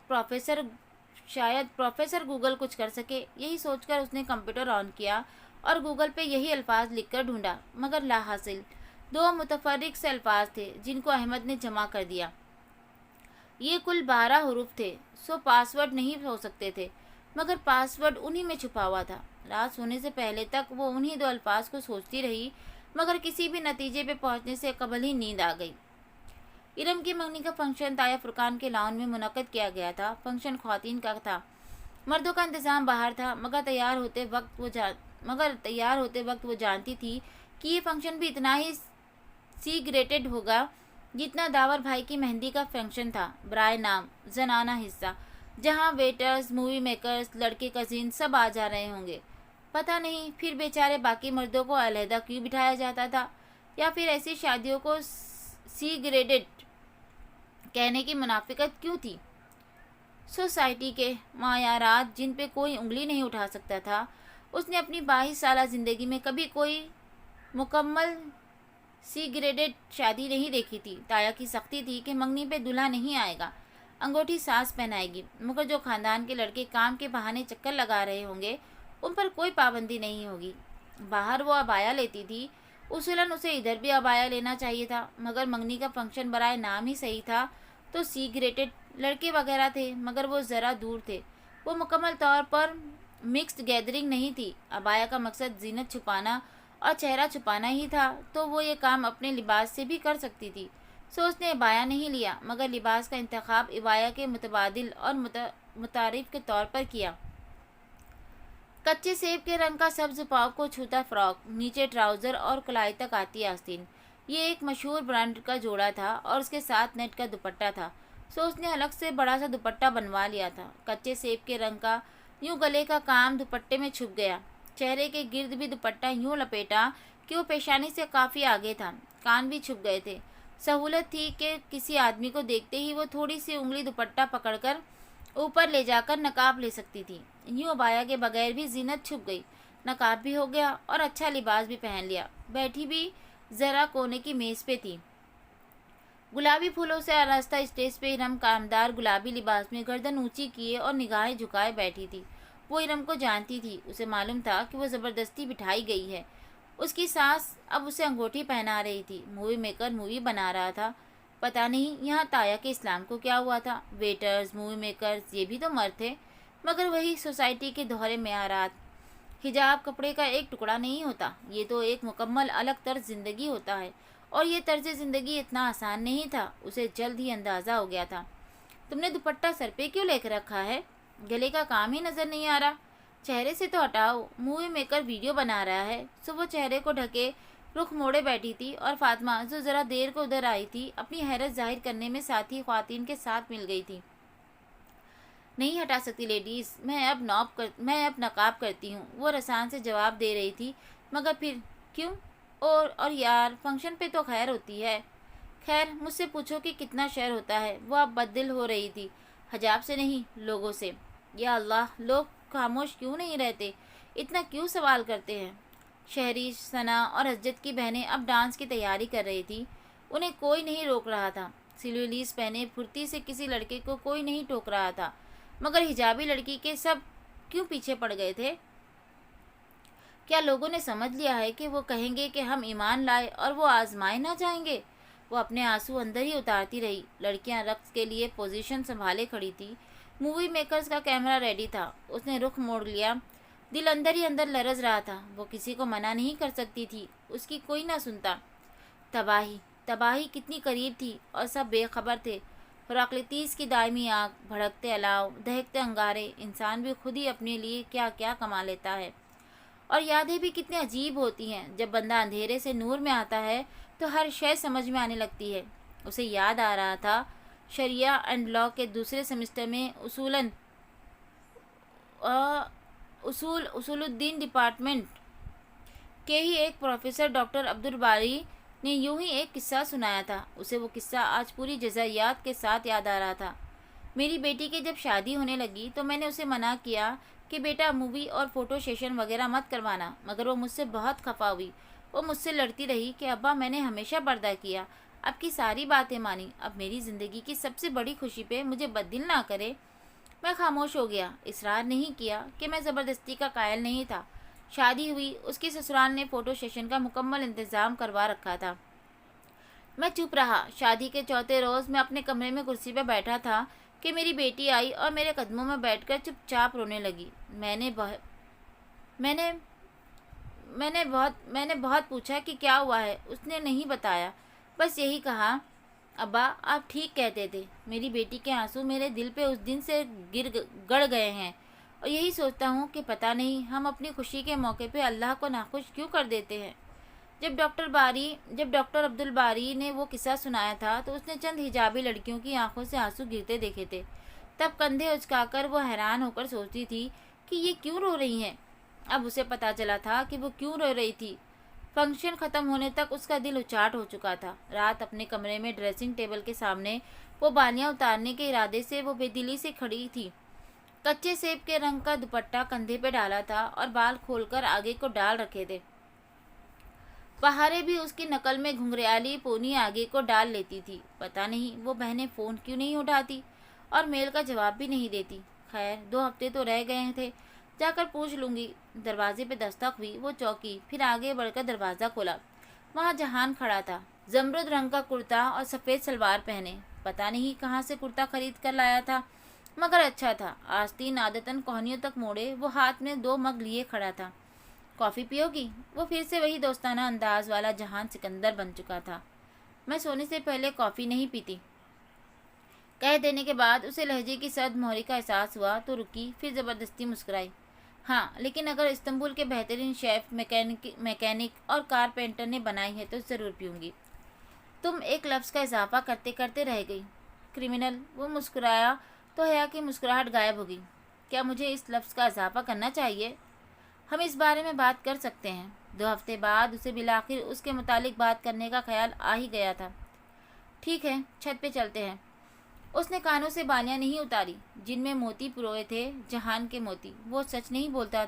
Speaker 1: پروفیسر گوگل کچھ کر سکے۔ یہی سوچ کر اس نے کمپیوٹر آن کیا اور گوگل پہ یہی الفاظ لکھ کر ڈھونڈا مگر لا حاصل۔ 2 متفرق سے الفاظ تھے جن کو احمد نے جمع کر دیا۔ یہ کل 12 حروف تھے، سو پاس ورڈ نہیں ہو سکتے تھے مگر پاس ورڈ انہی میں چھپا ہوا تھا۔ رات سونے سے پہلے تک وہ انہی 2 الفاظ کو سوچتی رہی مگر کسی بھی نتیجے پہ پہنچنے سے قبل ہی نیند آ گئی۔ ارم کی منگنی کا فنکشن تایا فرقان کے لاؤن میں منعقد کیا گیا تھا۔ فنکشن خواتین کا تھا، مردوں کا انتظام باہر تھا مگر تیار ہوتے وقت وہ جانتی تھی کہ یہ فنکشن بھی اتنا ہی سی گریڈڈ ہوگا جتنا داور بھائی کی مہندی کا فنکشن تھا، برائے نام زنانہ حصہ، جہاں ویٹرز، مووی میکرز، لڑکے کزن سب آ جا رہے ہوں گے۔ پتہ نہیں پھر بیچارے باقی مردوں کو علیحدہ کیوں بٹھایا جاتا تھا، یا پھر ایسی شادیوں کو سی گریڈڈ کہنے کی منافقت کیوں تھی؟ سوسائٹی کے معیارات جن پہ کوئی انگلی نہیں اٹھا سکتا تھا۔ اس نے اپنی 22 سالہ زندگی میں کبھی کوئی مکمل سی گریڈڈ شادی نہیں دیکھی تھی۔ تایا کی سختی تھی کہ منگنی پہ دلہا نہیں آئے گا، انگوٹھی ساس پہنائے گی مگر جو خاندان کے لڑکے کام کے بہانے چکر لگا رہے ہوں گے ان پر کوئی پابندی نہیں ہوگی۔ باہر وہ عبایا لیتی تھی، اصولاً اسے ادھر بھی عبایا لینا چاہیے تھا مگر منگنی کا فنکشن برائے نام ہی صحیح تھا تو سی گریڈڈ لڑکے وغیرہ تھے مگر وہ ذرا دور تھے۔ وہ مکمل طور پر مکسڈ گیدرنگ نہیں تھی۔ عبایا کا مقصد زینت چھپانا اور چہرہ چھپانا ہی تھا تو وہ یہ کام اپنے لباس سے بھی کر سکتی تھی۔ سو اس نے عبایا نہیں لیا مگر لباس کا انتخاب عبایا کے متبادل اور متعارف کے طور پر کیا۔ कच्चे सेब के रंग का सब्ज पाव को छूता फ्रॉक, नीचे ट्राउजर और कलाई तक आती आस्तीन। ये एक मशहूर ब्रांड का जोड़ा था और उसके साथ नेट का दुपट्टा था। सो उसने अलग से बड़ा सा दुपट्टा बनवा लिया था। कच्चे सेब के रंग का यूं गले का काम दुपट्टे में छुप गया। चेहरे के गिर्द भी दुपट्टा यूं लपेटा कि वो पेशानी से काफ़ी आगे था। कान भी छुप गए थे। सहूलत थी कि किसी आदमी को देखते ही वो थोड़ी सी उंगली दुपट्टा पकड़कर ऊपर ले जाकर नकाब ले सकती थी। यूं अबाया के बगैर भी जीनत छुप गई। नकाब भी हो गया और अच्छा लिबास भी पहन लिया। बैठी भी ज़रा कोने की मेज़ पे थी। गुलाबी फूलों से आरास्ता स्टेज पे इरम कामदार गुलाबी लिबास में गर्दन ऊंची किए और निगाहें झुकाए बैठी थी। वो इरम को जानती थी। उसे मालूम था कि वो ज़बरदस्ती बिठाई गई है। उसकी सास अब उसे अंगूठी पहना रही थी। मूवी मेकर मूवी बना रहा था। पता नहीं यहाँ ताया के इस्लाम को क्या हुआ था। वेटर्स, मूवी मेकर्स, ये भी तो मर्द थे, मगर वही सोसाइटी के दौरे में आ रहा। हिजाब कपड़े का एक टुकड़ा नहीं होता, ये तो एक मुकम्मल अलग तर्ज ज़िंदगी होता है। और ये तर्ज ज़िंदगी इतना आसान नहीं था, उसे जल्द ही अंदाज़ा हो गया था। तुमने दुपट्टा सर पे क्यों लेकर रखा है? गले का काम ही नज़र नहीं आ रहा। चेहरे से तो हटाओ, मूवी मेकर वीडियो बना रहा है। सो वो चेहरे को ढके रुख मोड़े बैठी थी और फातिमा जो ज़रा देर को उधर आई थी अपनी हैरत जाहिर करने में साथी ख्वातीन के साथ मिल गई थी। नहीं हटा सकती लेडीज़, मैं अब नकाब करती हूँ, वो रसान से जवाब दे रही थी। मगर फिर क्यों? और यार फंक्शन पे तो खैर होती है। खैर मुझसे पूछो कि कितना शहर होता है। वो अब बददिल हो रही थी। हिजाब से नहीं, लोगों से। या अल्लाह, लोग खामोश क्यों नहीं रहते? इतना क्यों सवाल करते हैं? शहरी, सना और हजरत की बहनें अब डांस की तैयारी कर रही थी। उन्हें कोई नहीं रोक रहा था। सिल्वलीस पहने फुर्ती से किसी लड़के को कोई नहीं टोक रहा था। मगर हिजाबी लड़की के सब क्यों पीछे पड़ गए थे? क्या लोगों ने समझ लिया है कि वो कहेंगे कि हम ईमान लाए और वो आजमाए ना जाएंगे? वो अपने आंसू अंदर ही उतारती रही। लड़कियां रक्स के लिए पोजीशन संभाले खड़ी थी। मूवी मेकर्स का कैमरा रेडी था। उसने रुख मोड़ लिया। दिल अंदर ही अंदर लरज रहा था। वो किसी को मना नहीं कर सकती थी, उसकी कोई ना सुनता। तबाही, तबाही कितनी करीब थी और सब बेखबर थे। फ़राक़लीतीस की दायमी आग, भड़कते अलाव, दहकते अंगारे, इंसान भी खुद ही अपने लिए क्या क्या कमा लेता है। और यादें भी कितनी अजीब होती हैं। जब बंदा अंधेरे से नूर में आता है तो हर शय समझ में आने लगती है। उसे याद आ रहा था शरिया एंड लॉ के दूसरे सेमेस्टर में उसूलुद्दीन डिपार्टमेंट के ही एक प्रोफेसर डॉक्टर अब्दुल बारी ने यूं ही एक किस्सा सुनाया था। उसे वो किस्सा आज पूरी जज़ायात के साथ याद आ रहा था। मेरी बेटी की जब शादी होने लगी तो मैंने उसे मना किया कि बेटा मूवी और फ़ोटो सेशन वगैरह मत करवाना, मगर वो मुझसे बहुत खफा हुई। वो मुझसे लड़ती रही कि अब्बा मैंने हमेशा पर्दा किया, आपकी सारी बातें मानी, अब मेरी ज़िंदगी की सबसे बड़ी खुशी पे मुझे बददिल ना करे। मैं खामोश हो गया। इसरार नहीं किया कि मैं ज़बरदस्ती का कायल नहीं था। शादी हुई, उसकी ससुराल ने फ़ोटो सेशन का मुकम्मल इंतज़ाम करवा रखा था। मैं चुप रहा। शादी के चौथे रोज़ मैं अपने कमरे में कुर्सी पर बैठा था कि मेरी बेटी आई और मेरे कदमों में बैठकर चुपचाप रोने लगी। मैंने मैंने बहुत पूछा कि क्या हुआ है। उसने नहीं बताया, बस यही कहा, अब्बा आप ठीक कहते थे। मेरी बेटी के आंसू मेरे दिल पे उस दिन से गड़ गए हैं और यही सोचता हूँ कि पता नहीं हम अपनी खुशी के मौके पे अल्लाह को नाखुश क्यों कर देते हैं। जब डॉक्टर अब्दुल बारी ने वो किस्सा सुनाया था तो उसने चंद हिजाबी लड़कियों की आंखों से आंसू गिरते देखे थे। तब कंधे उचकाकर वो हैरान होकर सोचती थी कि ये क्यों रो रही हैं। अब उसे पता चला था कि वो क्यों रो रही थी। फंक्शन ख़त्म होने तक उसका दिल उचाट हो चुका था। रात अपने कमरे में ड्रेसिंग टेबल के सामने वो बालियाँ उतारने के इरादे से वो बेदिली से खड़ी थी। कच्चे सेब के रंग का दुपट्टा कंधे पे डाला था और बाल खोलकर आगे को डाल रखे थे। बहारें भी उसकी नकल में घुंघराली पोनी आगे को डाल लेती थी। पता नहीं वो बहनें फ़ोन क्यों नहीं उठाती और मेल का जवाब भी नहीं देती। खैर 2 हफ्ते तो रह गए थे, जाकर पूछ लूँगी। दरवाजे पे दस्तक हुई। वो चौंकी, फिर आगे बढ़कर दरवाज़ा खोला। वहाँ जहान खड़ा था, जमरुद रंग का कुर्ता और सफ़ेद सलवार पहने। पता नहीं कहाँ से कुर्ता खरीद कर लाया था, मगर अच्छा था। आस्तीन आदतन कोहनियों तक मोड़े वो हाथ में 2 मग लिए खड़ा था। कॉफ़ी पियोगी? वो फिर से वही दोस्ताना अंदाज वाला जहान सिकंदर बन चुका था। मैं सोने से पहले कॉफ़ी नहीं पीती, कह देने के बाद उसे लहजे की सर्द मोहरी का एहसास हुआ तो रुकी, फिर ज़बरदस्ती मुस्कुराई। हाँ, लेकिन अगर इस्तांबुल के बेहतरीन शेफ, मैकेनिक और कारपेंटर ने बनाई है तो ज़रूर पीऊँगी। तुम एक लफ्ज़ का इजाफा करते करते रह गई। क्रिमिनल। वो मुस्कुराया तो हया की मुस्कुराहट गायब हो गई। क्या मुझे इस लफ्ज़ का इजाफा करना चाहिए? हम इस बारे में बात कर सकते हैं। 2 हफ्ते बाद उसे बिलाखिर उसके मुतालिक बात करने का ख्याल आ ही गया था। ठीक है, छत पे चलते हैं। उसने कानों से बालियां नहीं उतारी जिनमें मोती पिरोए थे, जहान के मोती। वो सच नहीं बोलता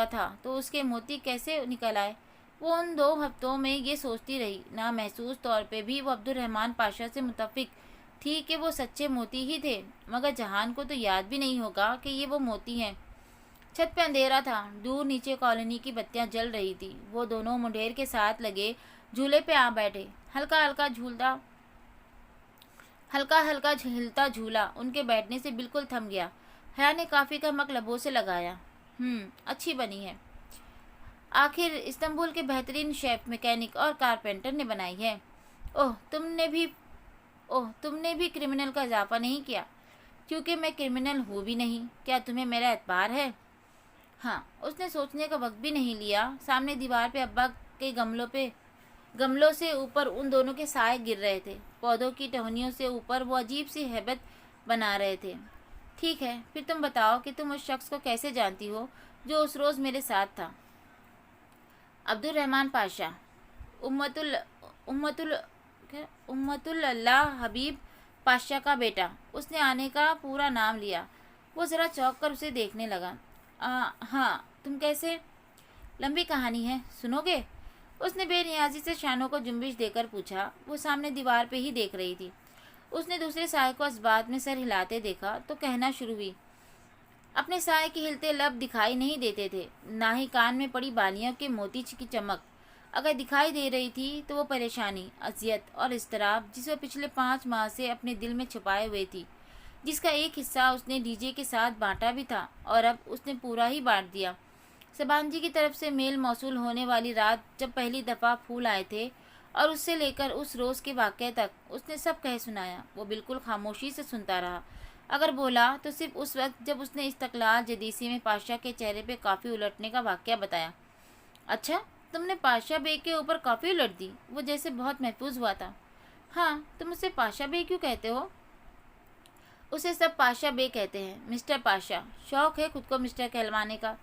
Speaker 1: था तो उसके मोती कैसे निकल आए? वो उन 2 हफ्तों में ये सोचती रही। ना महसूस तौर पे भी वो अब्दुर्रहमान पाशा से मुतफिक थी कि वो सच्चे मोती ही थे, मगर जहान को तो याद भी नहीं होगा कि ये वो मोती हैं। छत पे अंधेरा था। दूर नीचे कॉलोनी की बत्तियां जल रही थी। वो दोनों मुंडेर के साथ लगे झूले पे आ बैठे। हल्का हल्का हिलता झूला उनके बैठने से बिल्कुल थम गया। हया ने काफ़ी का मग लबों से लगाया। अच्छी बनी है। आखिर इस्तांबुल के बेहतरीन शेफ, मैकेनिक और कारपेंटर ने बनाई है। ओह तुमने भी क्रिमिनल का इजाफा नहीं किया, क्योंकि मैं क्रिमिनल हूँ भी नहीं। क्या तुम्हें मेरा एतबार है? हाँ। उसने सोचने का वक्त भी नहीं लिया। सामने दीवार पे अब्बा के गमलों से ऊपर उन दोनों के साए गिर रहे थे। पौधों की टहनियों से ऊपर वो अजीब सी हैबत बना रहे थे। ठीक है, फिर तुम बताओ कि तुम उस शख्स को कैसे जानती हो जो उस रोज़ मेरे साथ था? अब्दुर्रहमान पाशा, उम्मतुल उम्मतुल उम्मतुल अल्लाह हबीब पाशा का बेटा। उसने आने का पूरा नाम लिया। वो ज़रा चौंक कर उसे देखने लगा। हाँ, तुम कैसे? लंबी कहानी है, सुनोगे? उसने बेनियाजी से शानों को जुम्बिश देकर पूछा। वो सामने दीवार पे ही देख रही थी। उसने दूसरे साए को इस बात में सर हिलाते देखा तो कहना शुरू हुई। अपने साए के हिलते लब दिखाई नहीं देते थे, ना ही कान में पड़ी बालियों के मोती की चमक। अगर दिखाई दे रही थी तो वो परेशानी, अजियत और इज़्तिराब जिसे पिछले 5 माह से अपने दिल में छुपाए हुए थी, जिसका एक हिस्सा उसने डीजे के साथ बांटा भी था और अब उसने पूरा ही बांट दिया। सबांजी की तरफ से मेल मौसूल होने वाली रात जब पहली दफ़ा फूल आए थे और उससे लेकर उस रोज़ के वाक़ये तक उसने सब कह सुनाया। वो बिल्कुल खामोशी से सुनता रहा। अगर बोला तो सिर्फ उस वक्त जब उसने इस्तक़लाल जदीसी में पाशा के चेहरे पे काफ़ी उलटने का वाक़या बताया। अच्छा, तुमने पाशा बे के ऊपर काफ़ी उलट दी? वो जैसे बहुत महफूज हुआ था। हाँ, तुम उसे पाशा बे क्यों कहते हो? उसे सब पाशा बे कहते हैं, मिस्टर पाशा। शौक़ है खुद को मिस्टर कहलवाने का।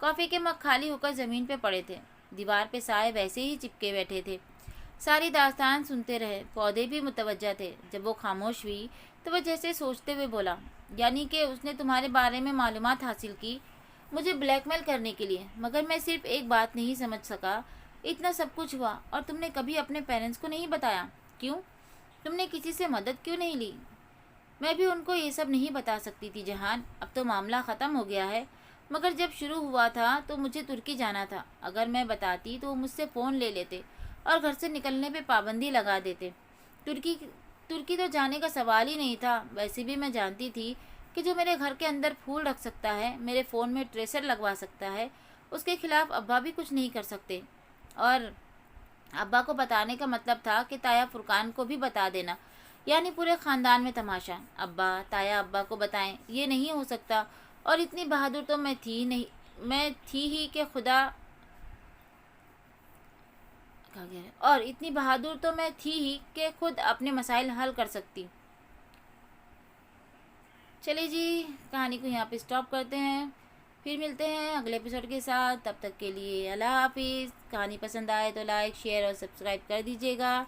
Speaker 1: कॉफ़ी के मग खाली होकर ज़मीन पे पड़े थे। दीवार पे साए वैसे ही चिपके बैठे थे। सारी दास्तान सुनते रहे। पौधे भी मुतवज्जा थे। जब वो खामोश हुई तो वह जैसे सोचते हुए बोला, यानी कि उसने तुम्हारे बारे में मालूमात हासिल की मुझे ब्लैकमेल करने के लिए, मगर मैं सिर्फ एक बात नहीं समझ सका। इतना सब कुछ हुआ और तुमने कभी अपने पेरेंट्स को नहीं बताया? क्यों? तुमने किसी से मदद क्यों नहीं ली? मैं भी उनको ये सब नहीं बता सकती थी जहान। अब तो मामला ख़त्म हो गया है, मगर जब शुरू हुआ था तो मुझे तुर्की जाना था। अगर मैं बताती तो वो मुझसे फ़ोन ले लेते और घर से निकलने पे पाबंदी लगा देते। तुर्की तो जाने का सवाल ही नहीं था। वैसे भी मैं जानती थी कि जो मेरे घर के अंदर फूल रख सकता है, मेरे फ़ोन में ट्रेसर लगवा सकता है, उसके खिलाफ अब्बा भी कुछ नहीं कर सकते। और अब्बा को बताने का मतलब था कि ताया फुरकान को भी बता देना, यानी पूरे ख़ानदान में तमाशा। अब्बा ताया अब्बा को बताएं, ये नहीं हो सकता। और इतनी बहादुर तो मैं थी ही कि खुदा कहा गया है, और इतनी बहादुर तो मैं थी ही कि खुद अपने मसाइल हल कर सकती। चलिए जी, कहानी को यहाँ पे स्टॉप करते हैं। फिर मिलते हैं अगले एपिसोड के साथ। तब तक के लिए अल्लाह हाफिज़। कहानी पसंद आए तो लाइक, शेयर और सब्सक्राइब कर दीजिएगा।